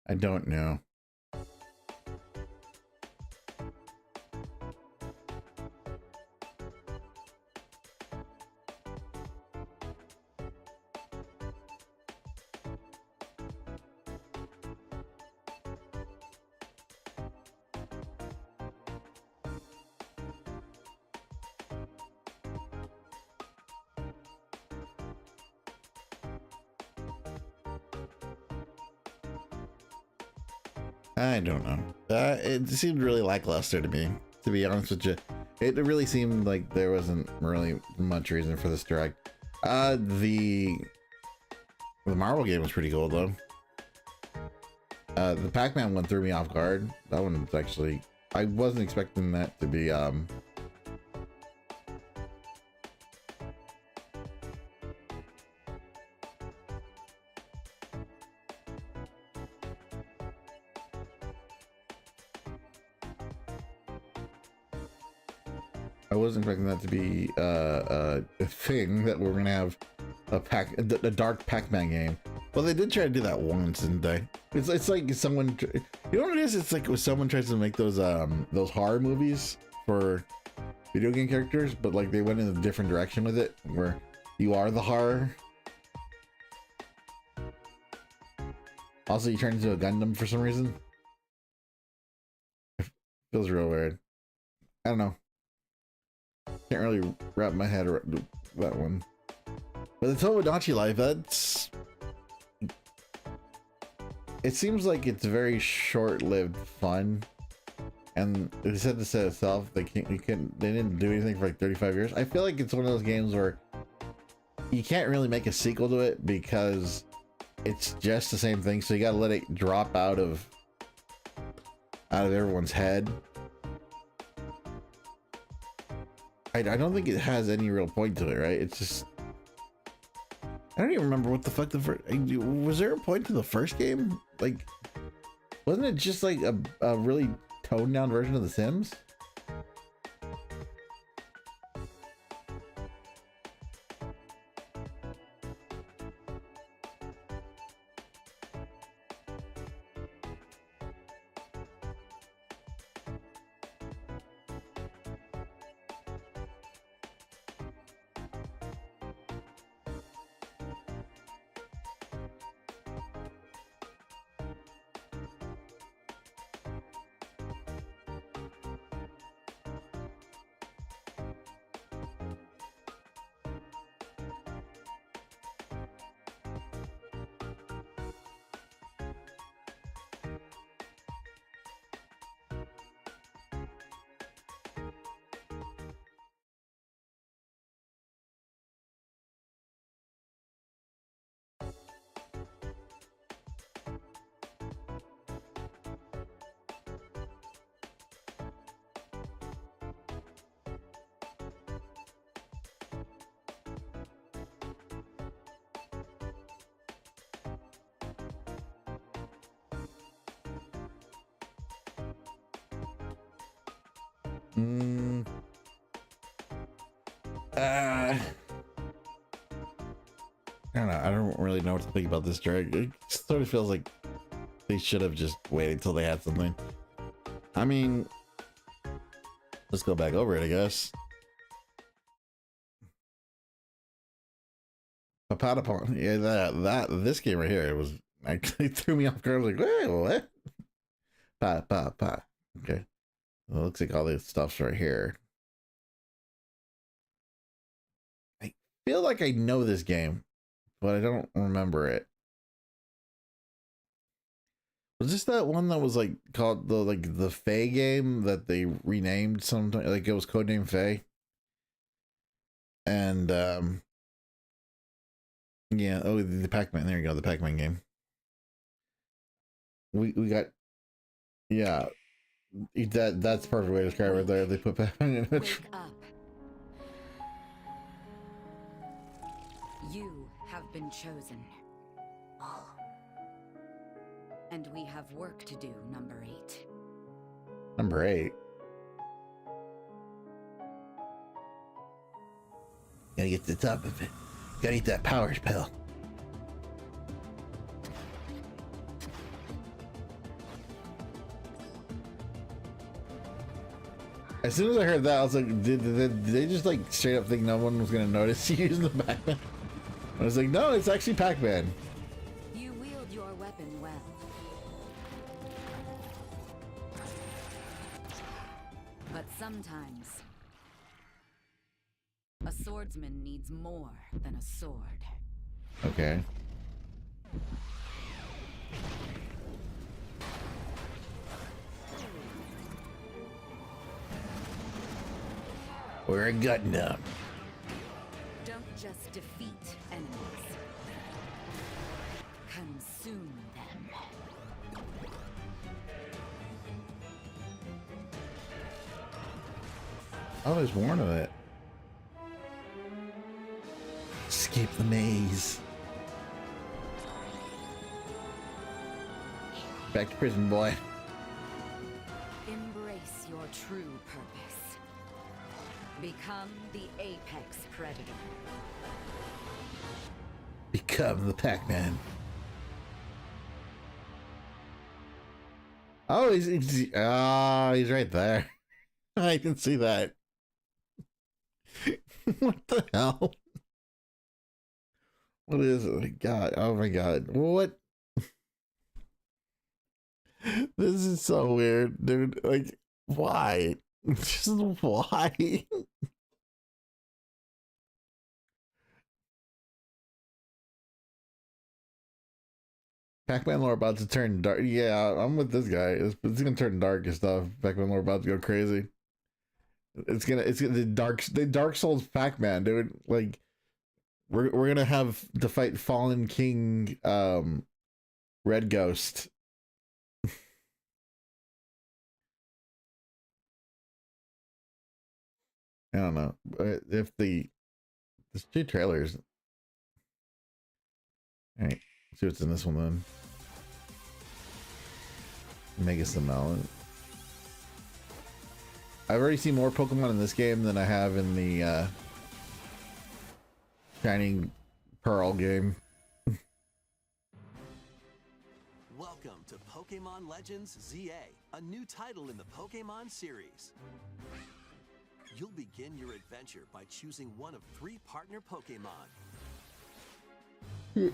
I don't know. I don't know. It seemed really lackluster to me, to be honest with you. It really seemed like there wasn't really much reason for this direct. The Marvel game was pretty cool though. The Pac-Man one threw me off guard. That one was actually, I wasn't expecting that to be I wasn't expecting that to be a thing that we're gonna have a dark Pac-Man game. Well, they did try to do that once, didn't they? It's like someone, you know what it is? It's like when someone tries to make those horror movies for video game characters, but like they went in a different direction with it, where you are the horror. Also, you turn into a Gundam for some reason. It feels real weird. I don't know. Can't really wrap my head around that one. But the Tomodachi Life, that's... It seems like it's very short-lived fun. And they said to set itself, they didn't do anything for like 35 years. I feel like it's one of those games where you can't really make a sequel to it because it's just the same thing. So you gotta let it drop out of everyone's head. I don't think it has any real point to it, right? It's just, I don't even remember what the fuck the first, was there a point to the first game? Like, wasn't it just like a really toned down version of The Sims? I don't know. I don't really know what to think about this drag. It sort of feels like they should have just waited till they had something. I mean, let's go back over it, I guess. Papatapon. Yeah, this game right here, it was actually threw me off guard. I was like, wait, what? Okay. Well, it looks like all this stuff's right here. I feel like I know this game, but I don't remember it. Was this that one that was like called the Fae game that they renamed sometime? Like it was codename Fae. And yeah, oh, the Pac-Man. There you go, the Pac-Man game. We got, yeah, that's the perfect way to describe it right there. They put Pac-Man in it. Wake up. You have been chosen. And we have work to do, number 8. Number 8. Gotta get to the top of it. Gotta eat that power pill. As soon as I heard that, I was like, did they just like straight up think no one was gonna notice you using the Pac-Man? I was like, no, it's actually Pac-Man. You wield your weapon well. But sometimes a swordsman needs more than a sword. Okay. We're a Gundam. Don't just defeat enemies. Consume them. Oh, there's more of it. Escape the maze. Back to prison, boy. Embrace your true purpose. Become the apex predator. Become the Pac-Man. Oh, he's right there. I can see that. What the hell? What is it? God, oh my God. What? This is so weird, dude. Like, why? Just why? Pac-Man lore about to turn dark. Yeah, I'm with this guy. It's gonna turn dark and stuff. Pac-Man lore about to go crazy. It's gonna the Dark Souls Pac-Man, dude. Like, we're gonna have to fight Fallen King, Red Ghost. I don't know if there's 2 trailers. All right, see what's in this one then. Mega Melon. I've already seen more Pokemon in this game than I have in the Shining Pearl game. Welcome to Pokemon Legends ZA, a new title in the Pokemon series. You'll begin your adventure by choosing one of 3 partner Pokemon. The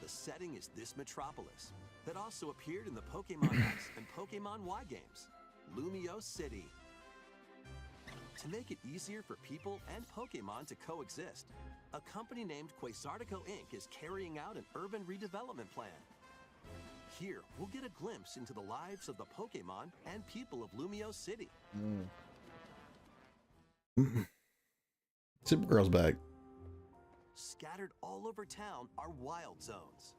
setting is this metropolis that also appeared in the Pokemon X and Pokemon Y games, Lumio City. To make it easier for people and Pokemon to coexist, a company named Quasartico Inc. is carrying out an urban redevelopment plan. Here, we'll get a glimpse into the lives of the Pokemon and people of Lumio City. Supergirl's back. Scattered all over town are wild zones.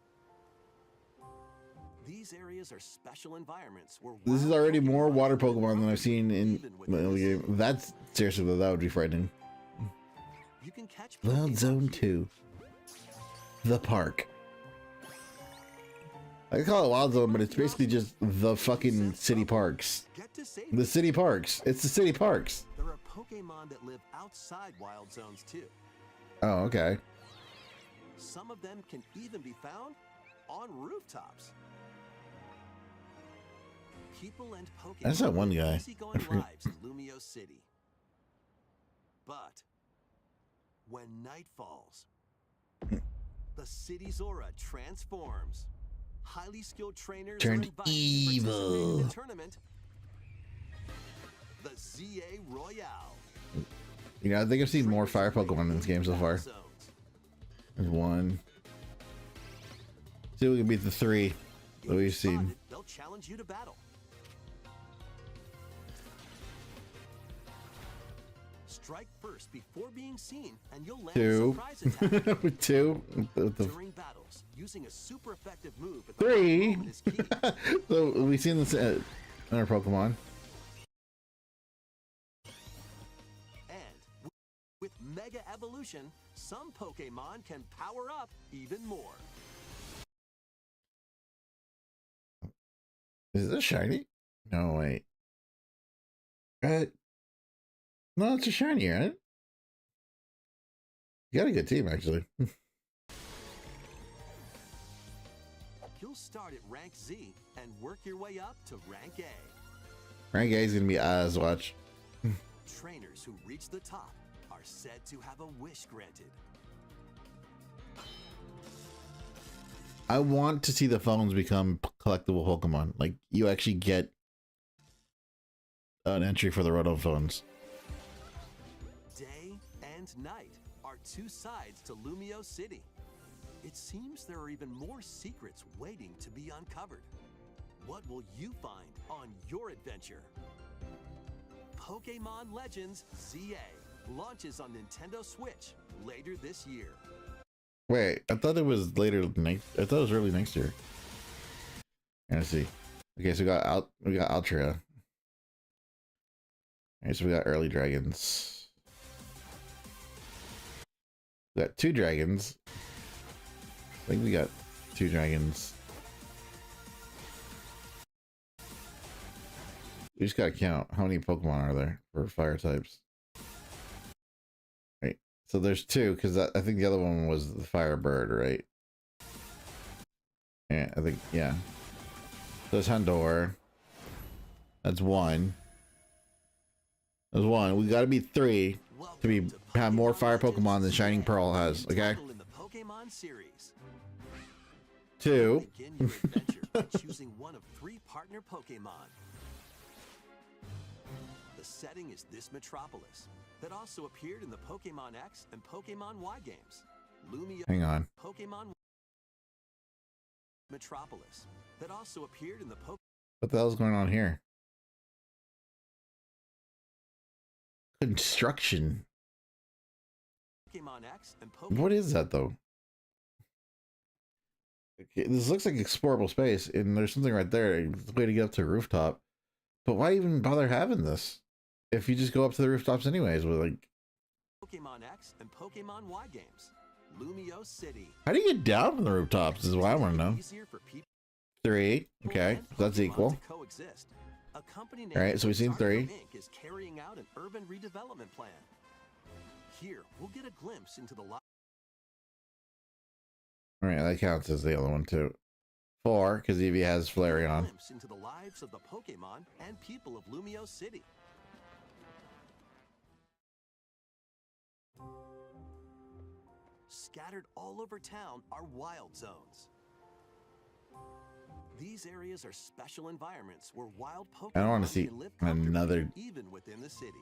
These areas are special environments where This is already more water Pokemon than I've seen in the early game. That's seriously though, that would be frightening. you can catch Wild Pokemon Zone here. 2. The park. I call it Wild Zone, but it's basically just the fucking city parks. Get to safety. The city parks. It's the city parks. There are Pokemon that live outside wild zones too. Oh, okay. Some of them can even be found on rooftops. People and Pokemon That's that one guy. live easygoing lives in Lumio City. But when night falls, the city's aura transforms. Highly skilled trainers Turned are invited to evil. participate in the tournament, the ZA Royale. You know, I think I've seen more fire Pokemon in this game so far. Zones. There's 1. See if we can beat the 3 that we've If seen. spotted, they'll challenge you to battle. Strike first before being seen, and you'll land a 2. surprise attack. 2. The During battles, using a super effective move at the right 3. moment is key. So we've seen this in our Pokemon. And with Mega Evolution, some Pokemon can power up even more. Is this shiny? No, wait. No, it's a shiny, right? You got a good team, actually. You'll start at rank Z and work your way up to rank A. Rank A is gonna be Eyes, watch. Trainers who reach the top are said to have a wish granted. I want to see the phones become collectible Pokemon. Like, you actually get an entry for the Roto phones. Day and night are 2 sides to Lumio City. It seems there are even more secrets waiting to be uncovered. What will you find on your adventure? Pokemon Legends ZA launches on Nintendo Switch later this year. Wait, I thought it was later next. I thought it was early next year. Let's see. Okay, so we got Ultra. Okay, so we got early dragons. We got 2 dragons. I think we got 2 dragons. We just gotta count how many Pokemon are there for fire types. So there's two, because I think the other one was the Firebird, right? Yeah, I think, yeah. There's Handor. That's one. There's one. We gotta be three to have more fire Pokemon than Shining Pearl has, okay? Two. Begin your adventure by choosing one of 3 partner Pokemon. The setting is this metropolis that also appeared in the Pokemon X and Pokemon Y games. Lumia Hang on. Pokemon Metropolis that also appeared in the What the hell's going on here? Construction. Pokemon X and Pokemon. What is that though? Okay, this looks like explorable space, and there's something right there. It's a way to get up to a rooftop. But why even bother having this? If you just go up to the rooftops anyways, with like Pokemon X and Pokemon Y games. Lumio City. how do you get down from the rooftops is what I want to know. 3. Okay, so that's equal. All right, so we've seen 3. Is carrying out an urban redevelopment plan. Here, we'll get a glimpse into the All right, that counts as the other one too. 4, because Eevee has Flareon. glimpse into the lives of the Pokemon and people of Lumio City. Scattered all over town are wild zones. These areas are special environments where wild Pokemon I don't want to see can live another. even within the city.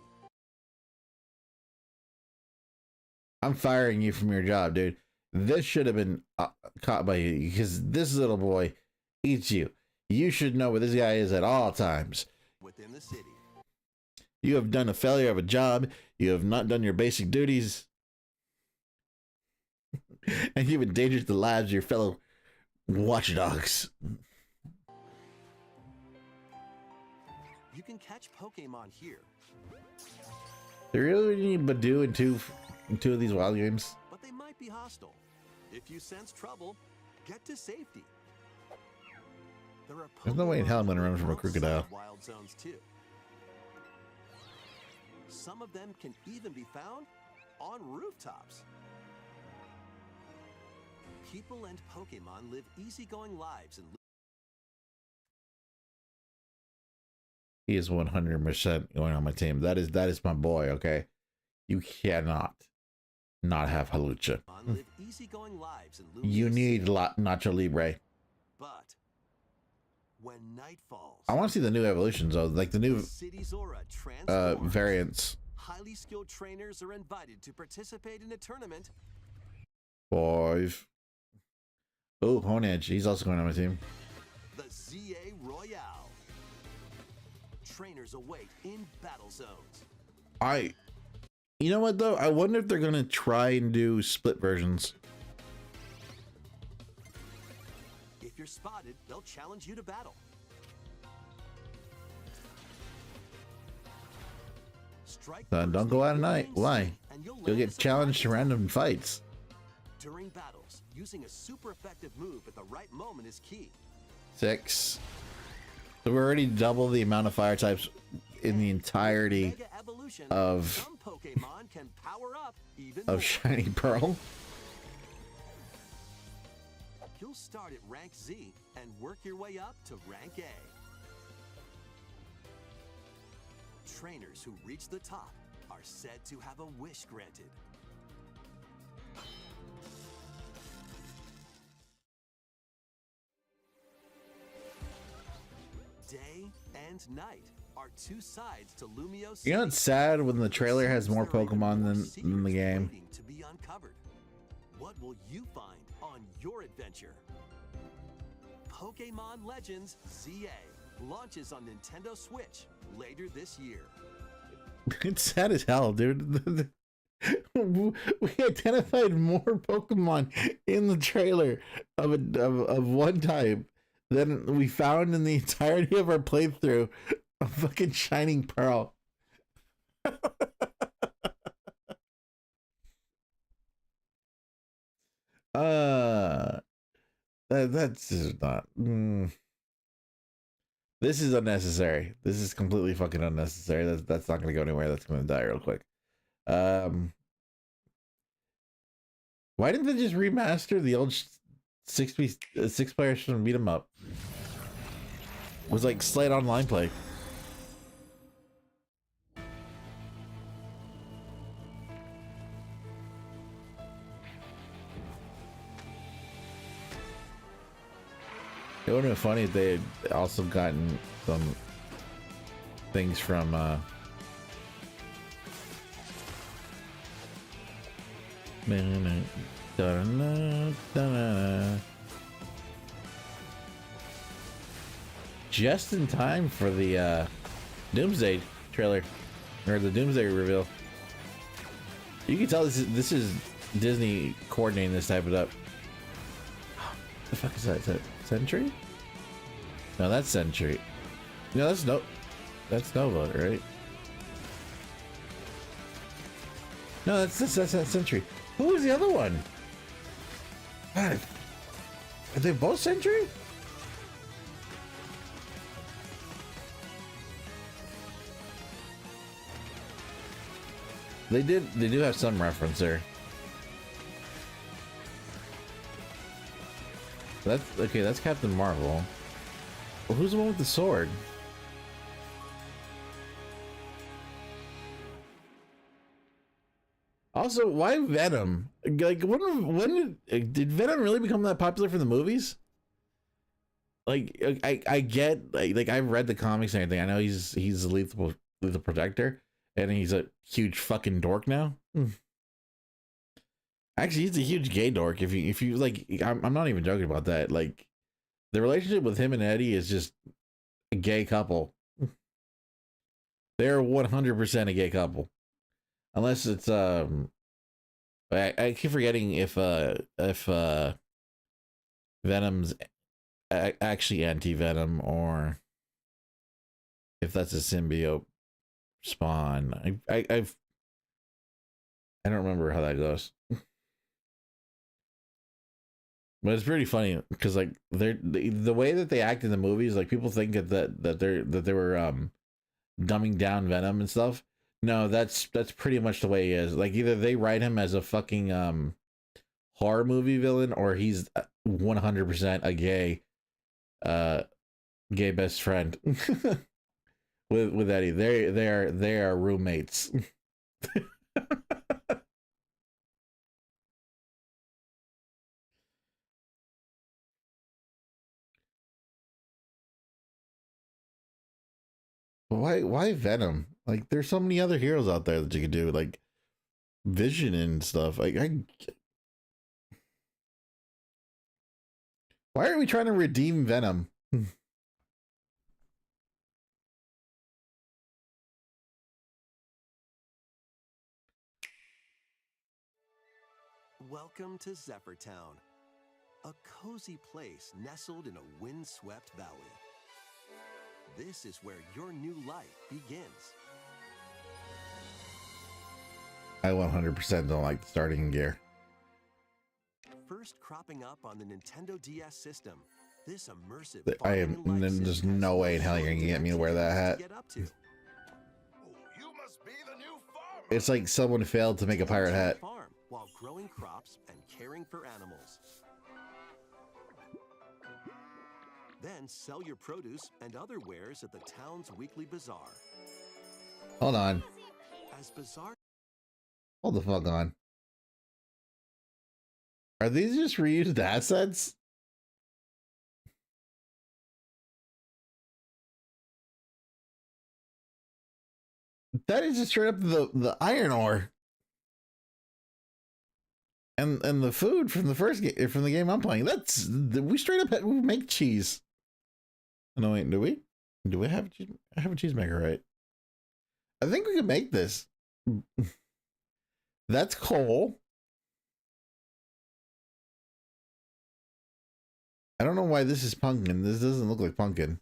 I'm firing you from your job, dude. This should have been caught by you, because this little boy eats you. You should know where this guy is at all times. Within the city. You have done a failure of a job. You have not done your basic duties. And you've endangered the lives of your fellow watchdogs. You can catch Pokemon here. Do you really need Badoo in two of these wild games? But they might be hostile. If you sense trouble, get to safety. There are There's no way in hell I'm gonna run from a outside crocodile. wild zones too. Some of them can even be found on rooftops. People and Pokemon live easygoing lives and He is 100% going on my team. That is my boy. Okay, you cannot not have Halucha. live easygoing lives in Lumia You need City. Nacho Libre. But when night falls, I want to see the new evolutions though, like the new city's aura transforms. variants. Highly skilled trainers are invited to participate in a tournament. 5. Oh, Honedge. He's also going on my team. The ZA Royale. Trainers await in battle zones. You know what though? I wonder if they're gonna try and do split versions. If you're spotted, they'll challenge you to battle. Strike Don't first go out at in night. plain Why? sight, and you'll You'll land get as a challenged to target. random fights. During battles, using a super effective move at the right moment is key. 6. So we're already double the amount of fire types in the entirety Mega evolution, of some Pokemon can power up even of more. Shining Pearl. You'll start at rank Z and work your way up to rank A. Trainers who reach the top are said to have a wish granted. Day and night are two sides to Lumio City. You know it's sad when the trailer has more There are even Pokemon more than the secrets game. waiting to be uncovered. What will you find on your adventure? Pokemon Legends ZA launches on Nintendo Switch later this year. It's sad as hell, dude. We identified more Pokemon in the trailer of one type than we found in the entirety of our playthrough of fucking Shining Pearl. That's just not. This is unnecessary. This is completely fucking unnecessary. That's not gonna go anywhere. That's gonna die real quick. Why didn't they just remaster the old six player from beat 'em up? It was like slight online play. It would have been funny if they had also gotten some things from just in time for the Doomsday trailer or the Doomsday reveal. You can tell this is Disney coordinating this type of up. The fuck is that? Is that Sentry? No, that's Sentry. No, that's Nova, right? No, that's Sentry. Who was the other one? God, are they both Sentry? They do have some reference there. That's okay, that's Captain Marvel. Well, who's the one with the sword? Also, why Venom? Like, when did Venom really become that popular for the movies? Like, I get like I've read the comics and everything. I know he's the lethal protector, and he's a huge fucking dork now. Actually, he's a huge gay dork. If you like, I'm not even joking about that. Like, the relationship with him and Eddie is just a gay couple. They're 100% a gay couple, unless it's I keep forgetting if Venom's actually anti-Venom or if that's a symbiote spawn. I don't remember how that goes. But it's pretty funny because like the way that they act in the movies, like people think that they were dumbing down Venom and stuff. No, that's pretty much the way he is. Like either they write him as a fucking horror movie villain, or he's 100% a gay best friend with Eddie. They are roommates. Why Venom? Like, there's so many other heroes out there that you could do, like Vision and stuff. Like, why are we trying to redeem Venom? Welcome to Zephyrtown, a cozy place nestled in a windswept valley. This is where your new life begins. I 100% don't like the starting gear. First cropping up on the Nintendo DS system, this immersive there's no way in hell you're gonna get me to wear that hat. You must be the new farmer. It's like someone failed to make a pirate hat. Farm while growing crops and caring for animals. Then sell your produce and other wares at the town's weekly bazaar. Hold on. As bazaar Hold the fuck on. Are these just reused assets? That is just straight up the iron ore. And the food from the first game, from the game I'm playing. We straight up we make cheese. No wait, do we? Do we have I have a cheesemaker, right? I think we can make this. That's coal. I don't know why this is pumpkin. This doesn't look like pumpkin.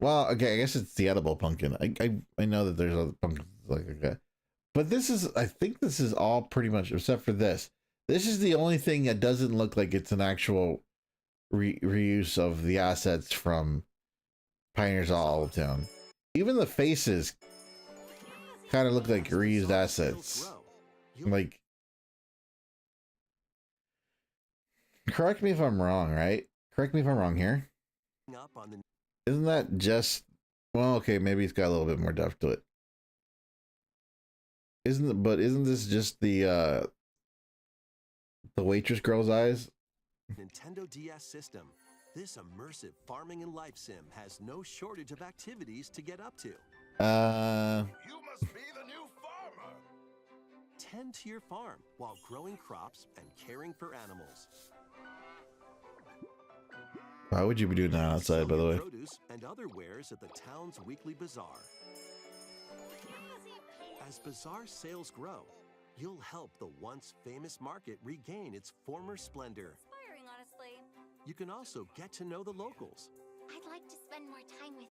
Well, okay, I guess it's the edible pumpkin. I know that there's other pumpkins like that. But this is, I think this is all pretty much, except for this. This is the only thing that doesn't look like it's an actual reuse of the assets from Pioneers Olive Town. Even the faces kind of look like reused assets. Like, correct me if I'm wrong, right? Correct me if I'm wrong here. Up on the Isn't that just, well, okay, maybe it's got a little bit more depth to it. Isn't this just the waitress girl's eyes? Nintendo DS system, this immersive farming and life sim has no shortage of activities to get up to. You must be the new farmer. Tend to your farm while growing crops and caring for animals. Why would you be doing that outside, by the way? Produce and other wares at the town's weekly bazaar. As bazaar sales grow, you'll help the once famous market regain its former splendor. Inspiring, honestly. You can also get to know the locals. I'd like to spend more time with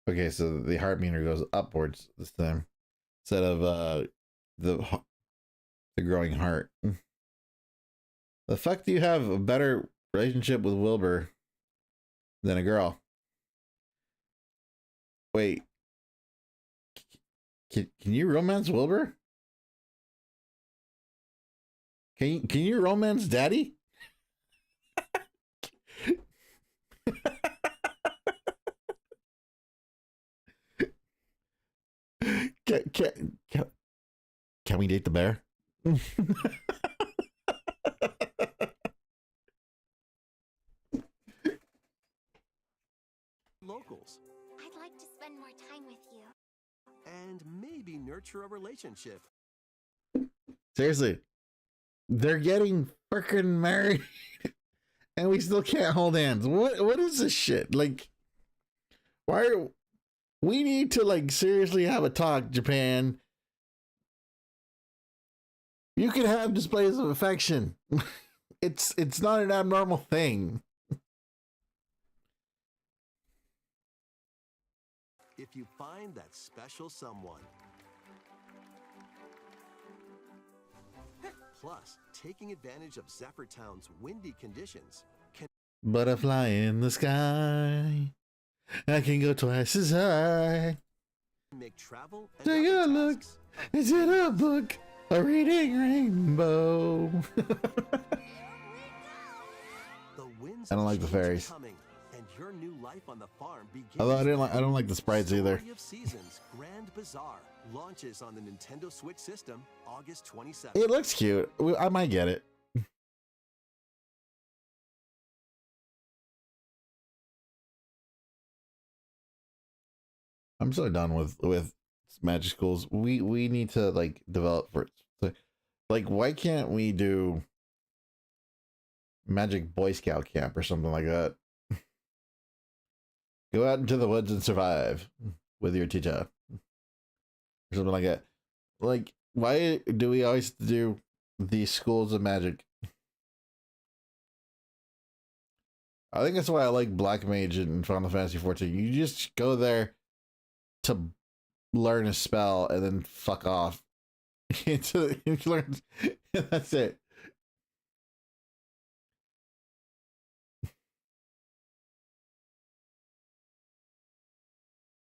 Okay, so the heart meter goes upwards this time instead of the growing heart. The fuck do you have a better relationship with Wilbur than a girl? Wait, can you romance Wilbur? Can you romance Daddy? Can we date the bear? Locals. I'd like to spend more time with you. And maybe nurture a relationship. Seriously, they're getting freaking married, and we still can't hold hands. What is this shit? Like, we need to like seriously have a talk, Japan. You can have displays of affection. It's not an abnormal thing. If you find that special someone. Plus, taking advantage of Zephyr Town's windy conditions can Butterfly in the sky. I can go twice as high. make travel and Take a other look. tasks Is it a book? A reading rainbow. The winds I don't of like the change are fairies. coming, and your new life on the farm begins. Although I don't like the sprites either. Story of Seasons Grand Bazaar launches on the Nintendo Switch system August 27th. It looks cute. I might get it. I'm so done with magic schools. We need to like develop for like, why can't we do magic Boy Scout camp or something like that? Go out into the woods and survive with your teacher or something like that. Like, why do we always do these schools of magic? I think that's why I like Black Mage in Final Fantasy 14. You just go there to learn a spell and then fuck off. That's it.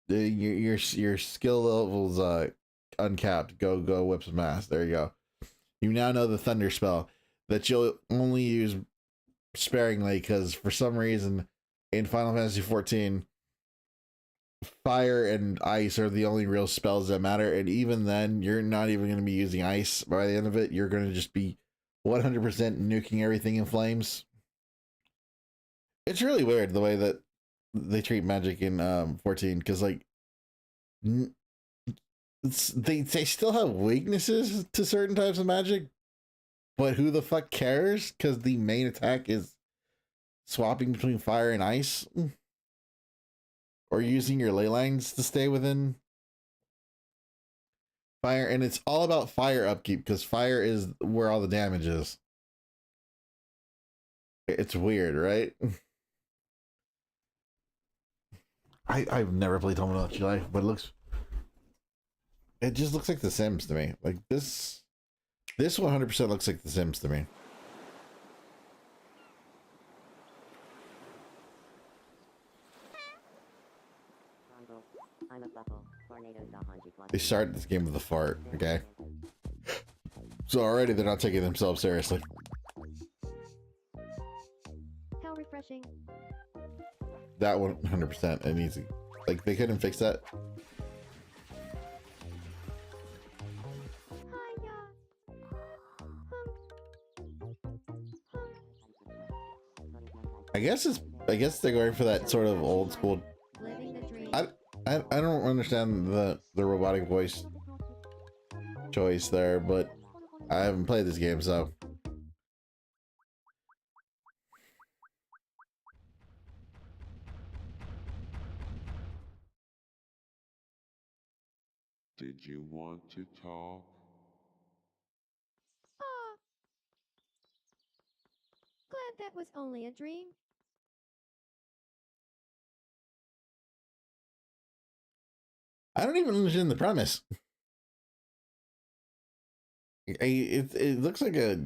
Your skill levels uncapped. Go whip some ass. There you go. You now know the thunder spell that you'll only use sparingly because for some reason in Final Fantasy 14 fire and ice are the only real spells that matter, and even then you're not even going to be using ice by the end of it. You're going to just be 100% nuking everything in flames. It's really weird the way that they treat magic in 14 because like they still have weaknesses to certain types of magic, but who the fuck cares because the main attack is swapping between fire and ice or using your ley lines to stay within fire, and it's all about fire upkeep because fire is where all the damage is. It's weird, right? I've never played Home Alone July, but it just looks like The Sims to me. Like this 100% looks like The Sims to me. They started this game with a fart, okay? So already they're not taking themselves seriously. watching. That 100% and easy. Like they couldn't fix that. I guess they're going for that sort of old school. Living the dream. I don't understand the robotic voice choice there, but I haven't played this game, so Did you want to talk? Aw. Glad that was only a dream. I don't even understand the premise. It looks like a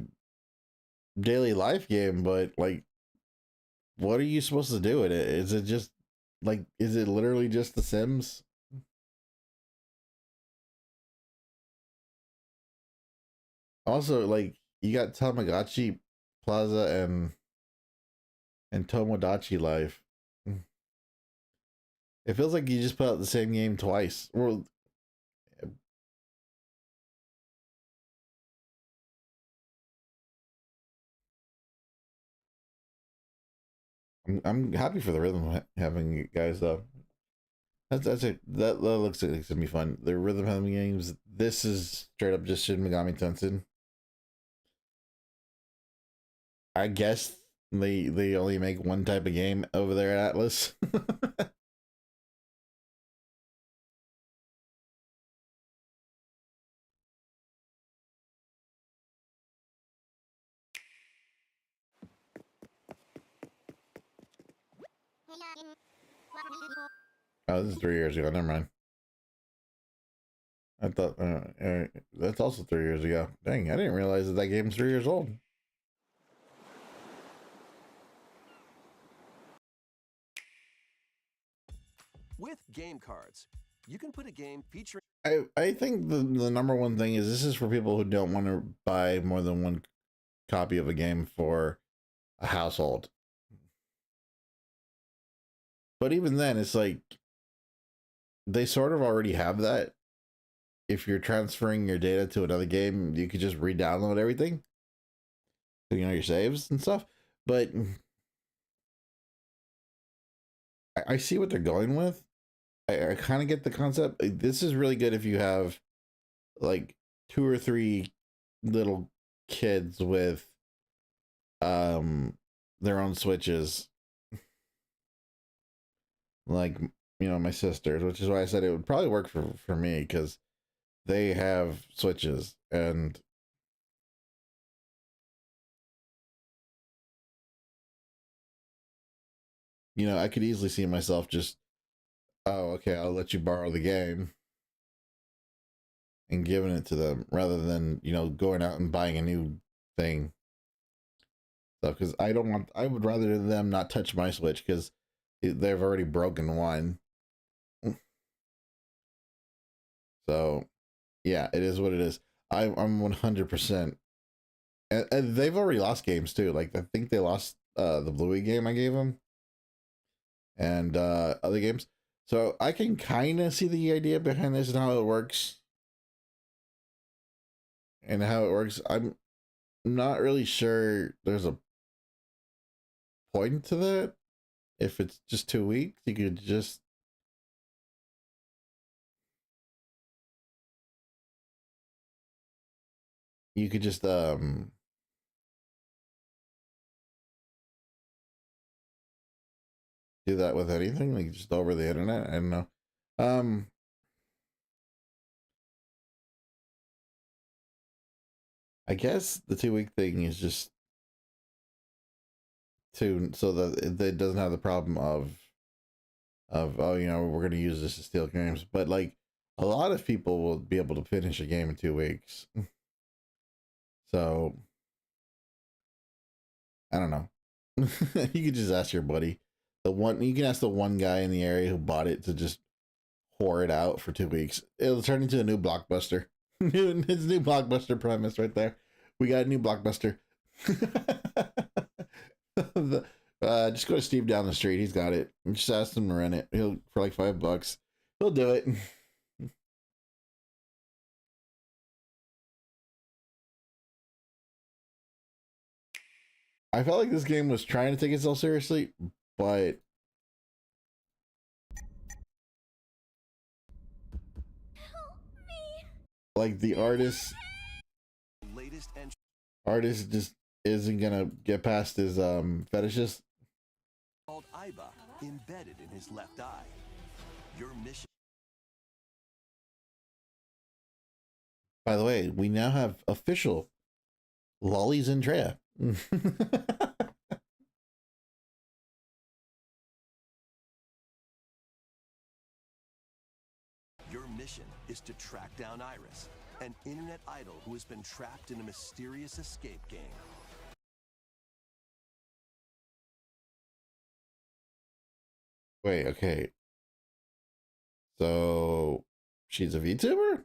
daily life game, but like, what are you supposed to do with it? Is it just like, is it literally just The Sims? Also, like, you got Tamagotchi Plaza and Tomodachi Life. It feels like you just put out the same game twice. Well, I'm happy for the rhythm having guys though. That's it. That looks like it's gonna be fun. The rhythm having games. This is straight up just Shin Megami Tensei. I guess they only make one type of game over there at Atlas. Oh, this is 3 years ago. Never mind. I thought that's also 3 years ago. Dang, I didn't realize that game's 3 years old. With game cards, you can put a game featuring. I think the number one thing is this is for people who don't want to buy more than one copy of a game for a household. But even then, it's like they sort of already have that. If you're transferring your data to another game, you could just re-download everything. You know, your saves and stuff. But I see what they're going with. I kind of get the concept. This is really good if you have like 2 or 3 little kids with their own Switches. Like, you know, my sisters, which is why I said it would probably work for me, because they have Switches, and you know, I could easily see myself just, oh, okay, I'll let you borrow the game and giving it to them rather than, you know, going out and buying a new thing. So, because I would rather them not touch my Switch because they've already broken one. So, yeah, it is what it is. I'm 100%. And they've already lost games too. Like, I think they lost the Bluey game I gave them. And other games. So I can kind of see the idea behind this and how it works. And how it works. I'm not really sure there's a point to that. If it's just 2 weeks, you could just do that with anything, like just over the internet. I don't know. I guess the 2 week thing is just so that it doesn't have the problem of oh, you know, we're going to use this to steal games. But like a lot of people will be able to finish a game in 2 weeks. So I don't know. You could just ask your buddy. You can ask the one guy in the area who bought it to just whore it out for 2 weeks. It'll turn into a new blockbuster. It's new blockbuster premise right there. We got a new blockbuster. Just go to Steve down the street. He's got it. Just ask him to rent it. He'll for like $5. He'll do it. I felt like this game was trying to take itself seriously, but like the artist just isn't gonna get past his fetishes. Called Iba, embedded in his left eye. Your mission. By the way, we now have official Lollies and Drea. Your mission is to track down Iris, an internet idol who has been trapped in a mysterious escape game. Wait, okay. So she's a VTuber?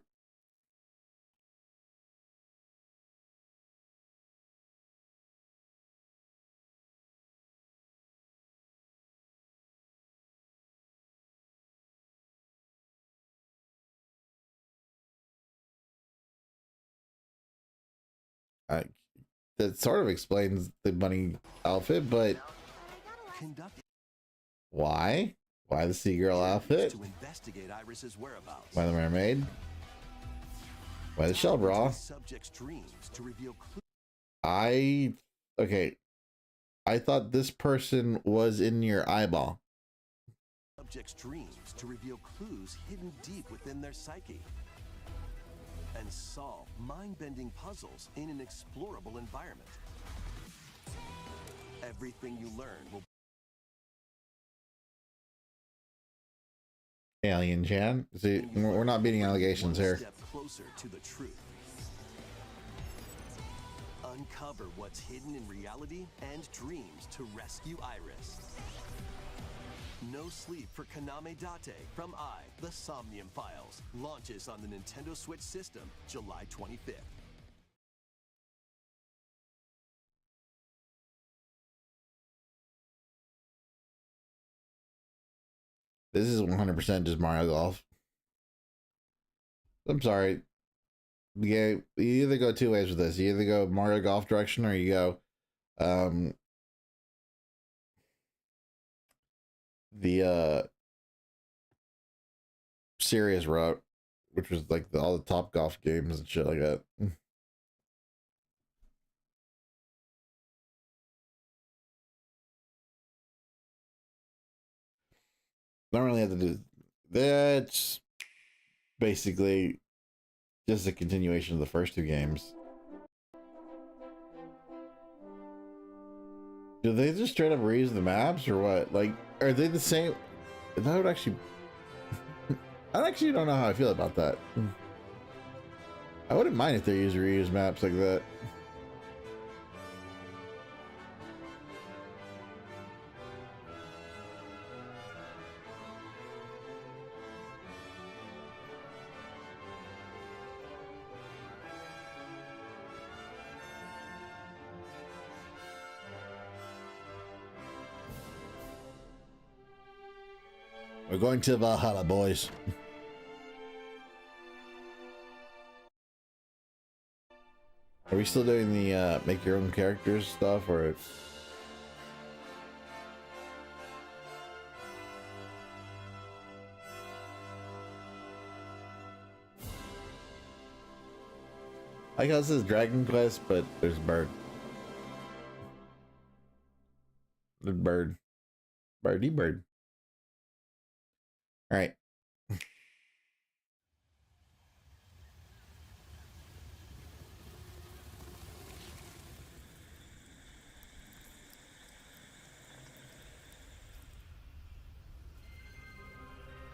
That sort of explains the bunny outfit, but why? Why the sea girl outfit? To investigate Iris's whereabouts. Why the mermaid? Why the shell bra? Subject's dreams to reveal clues. Okay. I thought this person was in your eyeball. Subject's dreams to reveal clues hidden deep within their psyche. And solve mind-bending puzzles in an explorable environment. Everything you learn will. Alien Chan? See, we're not beating allegations here. Step closer to the truth. Uncover what's hidden in reality and dreams to rescue Iris. No Sleep for Kaname Date from The Somnium Files launches on the Nintendo Switch system July 25th. This is 100% just Mario Golf. I'm sorry. Yeah, you either go two ways with this. You either go Mario Golf direction or you go the serious route, which was like all the top golf games and shit like that. Don't really have to do that's basically just a continuation of the first two games. Do they just straight up reuse the maps or what? Like, are they the same? That would actually I actually don't know how I feel about that. I wouldn't mind if they use reuse maps like that. We're going to Valhalla, boys. Are we still doing the make your own characters stuff, or I guess this is Dragon Quest, but there's bird. The bird. Birdie bird. All right.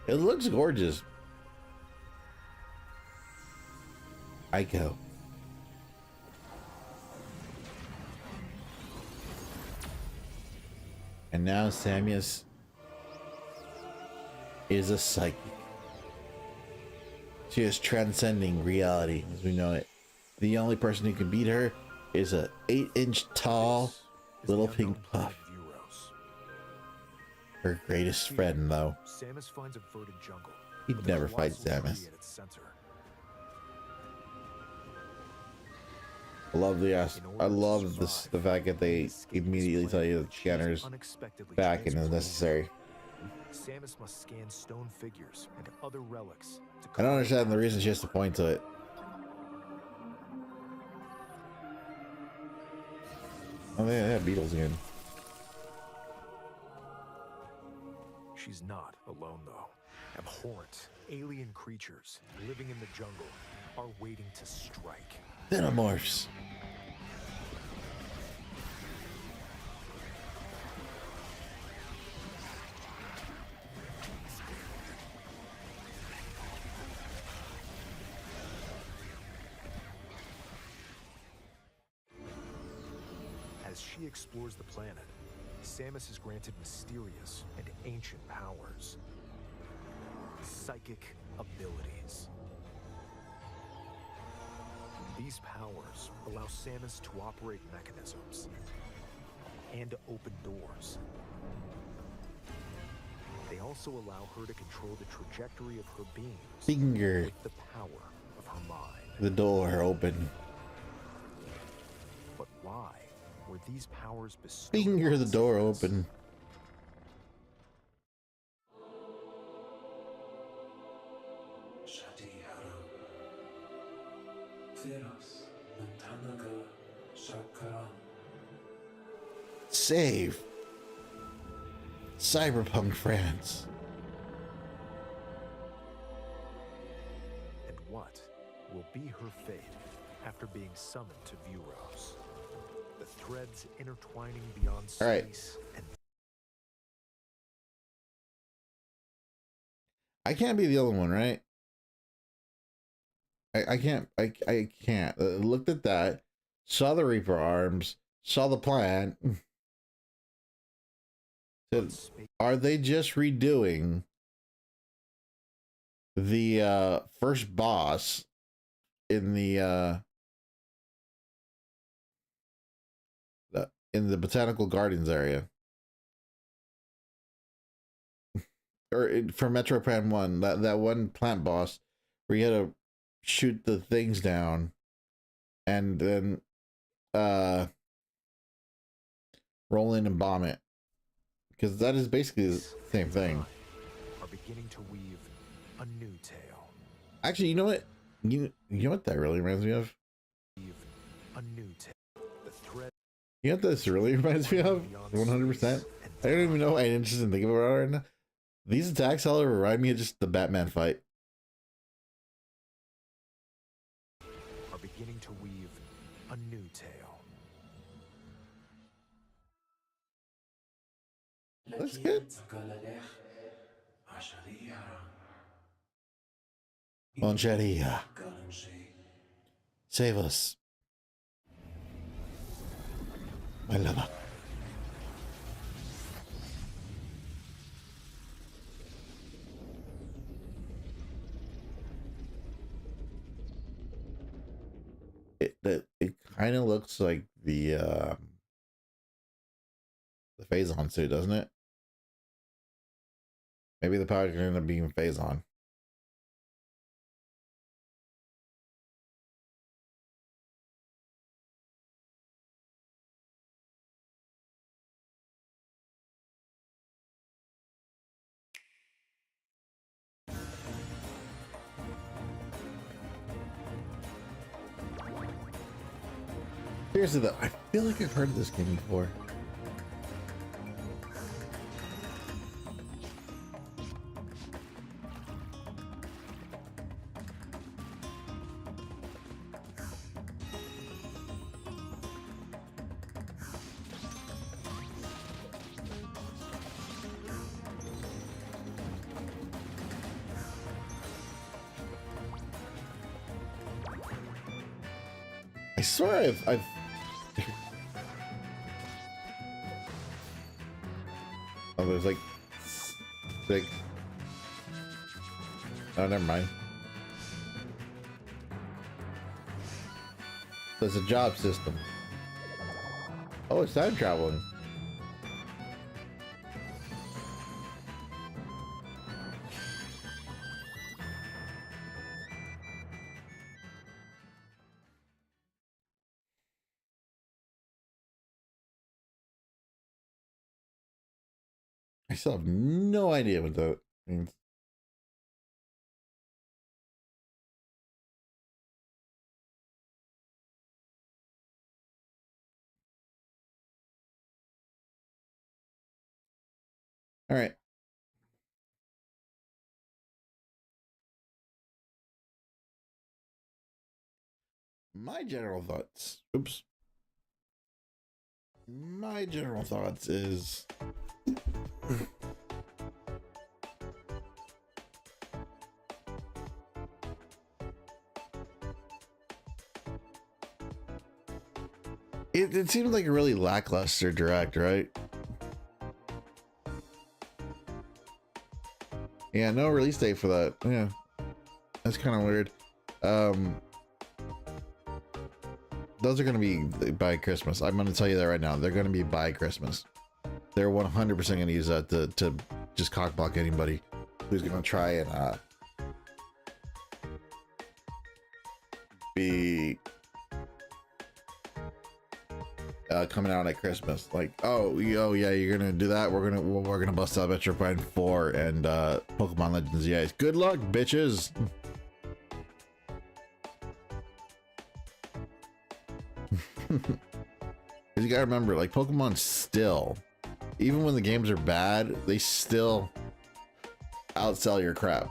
It looks gorgeous. I go. And now Samus is a psychic. She is transcending reality as we know it. The only person who can beat her is a 8-inch tall little pink puff. Her greatest friend, though. Samus finds a verdant jungle. He'd with a never fight colossal Samus. tree at its center. I love I love this, the fact that they immediately tell you that scanner's back and is necessary. Samus must scan stone figures and other relics. I don't understand the reason she has to point to it. Oh, they have beetles again. She's not alone, though. Abhorrent, alien creatures living in the jungle are waiting to strike. Xenomorphs. As she explores the planet, Samus is granted mysterious and ancient powers. Psychic abilities. These powers allow Samus to operate mechanisms and to open doors. They also allow her to control the trajectory of her beams Finger with the power of her mind. the door open. But why were these powers bestowed? Finger the upon door Samus? open. Save Cyberpunk France. And what will be her fate after being summoned to Vuros? The threads intertwining beyond All right. space and I can't be the only one, right? I can't. I can't. Looked at that, saw the Reaper arms, saw the plan. Said, are they just redoing the first boss in the Botanical Gardens area? For Metro Prime 1, that one plant boss where you had to shoot the things down and then roll in and bomb it, because that is basically the same thing. are beginning to weave a new tale. Actually, you know what? You know what that really reminds me of? Weave a new tale. The thread You know what this really reminds me of? 100%. I don't even know why I'm interested in thinking about it right now. These attacks, however, remind me of just the Batman fight. are beginning to weave a new tale. That's good. Moncheria, save us, my lover. It kind of looks like the Phazon suit, doesn't it? Maybe the power can end up being Phazon. Seriously though, I feel like I've heard this game before. I swear I've oh, there's like oh, never mind. There's a job system. Oh, it's time traveling. still have no idea what that means. All right. My general thoughts. Oops. My general thoughts is it seems like a really lackluster direct, right? Yeah, no release date for that. Yeah, that's kind of weird. Those are going to be by Christmas. I'm going to tell you that right now. They're going to be by Christmas. They're 100% going to use that to just cockblock anybody who's going to try and be coming out at Christmas. Like, oh yeah, you're going to do that. We're going to bust out Metroid 4 and Pokemon Legends. Yeah, good luck, bitches. You gotta remember, like, Pokemon still, even when the games are bad, they still outsell your crap.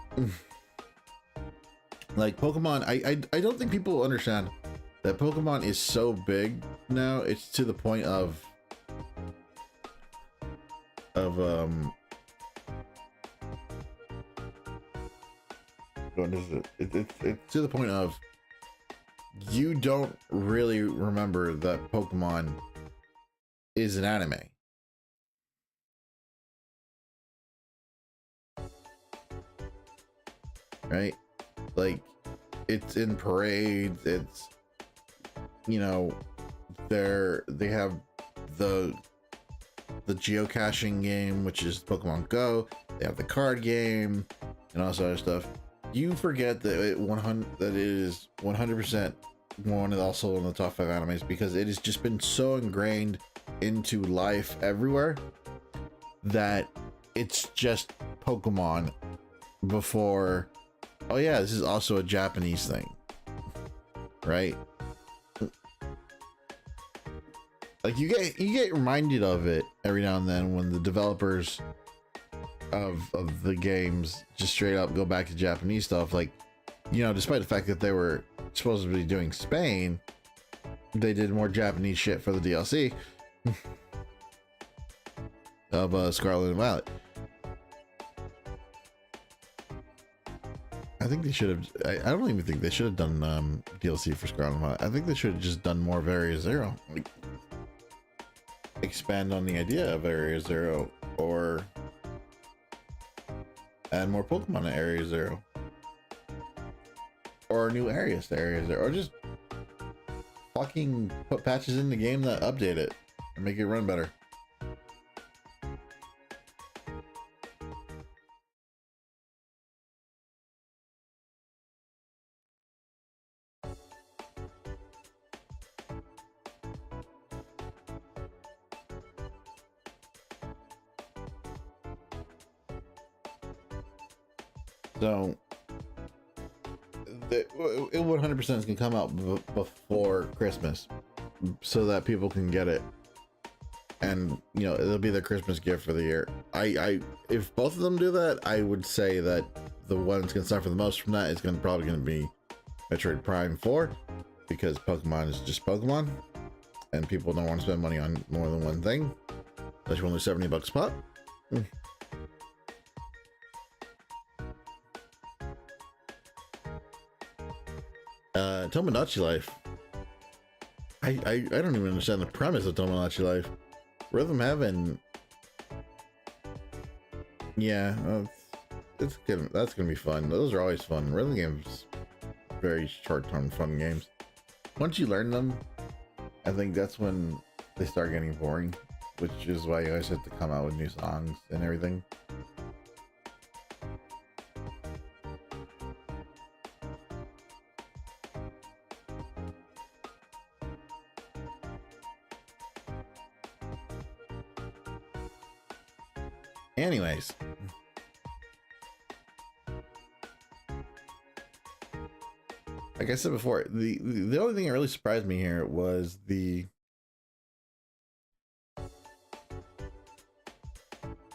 Like Pokemon, I don't think people understand that Pokemon is so big now. It's to the point of what is it? It's to the point of you don't really remember that Pokemon is an anime. Right? Like, it's in parades, it's, you know, they have the geocaching game, which is Pokemon Go. They have the card game and all this other stuff. You forget that it is 100% one of also one of the top 5 animes because it has just been so ingrained into life everywhere that it's just Pokemon before, oh yeah, this is also a Japanese thing, right? Like you get reminded of it every now and then when the developers of the games just straight up go back to Japanese stuff. Like, you know, despite the fact that they were supposed to be doing Spain, they did more Japanese shit for the DLC of Scarlet and Violet. I think they should have. I don't even think they should have done DLC for Scarlet and Violet. I think they should have just done more of Area Zero. Like, expand on the idea of Area Zero, or add more Pokemon to Area Zero, or new areas to Area Zero, or just fucking put patches in the game that update it and make it run better. So it 100% is gonna come out before Christmas, so that people can get it, and you know it'll be their Christmas gift for the year. If both of them do that, I would say that the one that's gonna suffer the most from that is probably gonna be Metroid Prime 4, because Pokemon is just Pokemon, and people don't want to spend money on more than one thing, unless you want to $70 a pop. Tomodachi Life. I don't even understand the premise of Tomodachi Life. Rhythm Heaven. Yeah, that's gonna be fun. Those are always fun. Rhythm games, very short-term fun games. Once you learn them, I think that's when they start getting boring, which is why you always have to come out with new songs and everything. Anyways. Like I said before, the only thing that really surprised me here was the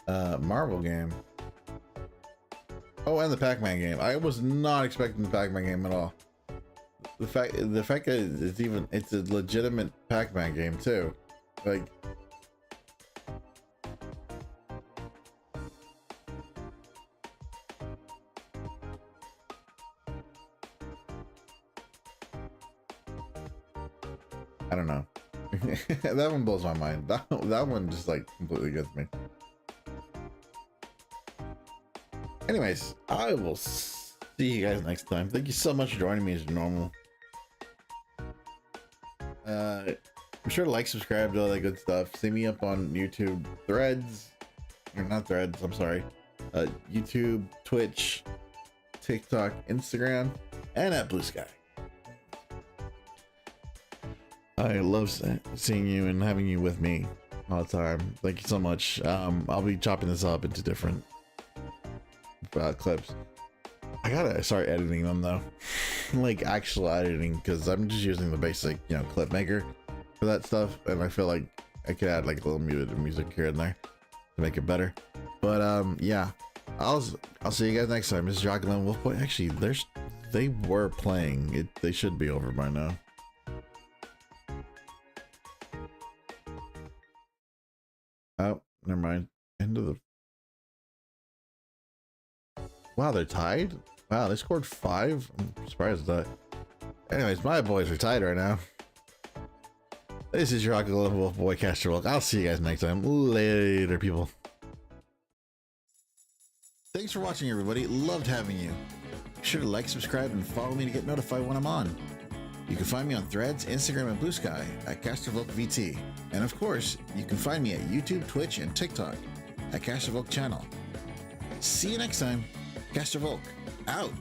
Marvel game. Oh, and the Pac-Man game. I was not expecting the Pac-Man game at all. The fact that it's a legitimate Pac-Man game too. Like, I don't know. That one blows my mind. That one just like completely gets me. Anyways, I will see you guys next time. Thank you so much for joining me as normal. I'm sure to like, subscribe, do all that good stuff. See me up on YouTube, Threads, or not Threads, I'm sorry. YouTube, Twitch, TikTok, Instagram, and at Blue Sky. I love seeing you and having you with me all the time. Thank you so much. I'll be chopping this up into different clips. I gotta start editing them though, like actual editing, because I'm just using the basic, you know, clip maker for that stuff, and I feel like I could add like a little music here and there to make it better. But yeah, I'll see you guys next time. This is Jocelyn Wolfboy. Actually, they were playing it. They should be over by now. Oh, never mind. End of the. Wow, they're tied. Wow, they scored 5. I'm surprised at that. Anyways, my boys are tied right now. This is your Uncle Wolf Boy, Castor Volk. I'll see you guys next time. Later, people. Thanks for watching, everybody. Loved having you. Be sure to like, subscribe, and follow me to get notified when I'm on. You can find me on Threads, Instagram, and Blue Sky at Castor Volk VT. And of course, you can find me at YouTube, Twitch, and TikTok at Castor Volk Channel. See you next time. Castor Volk, out.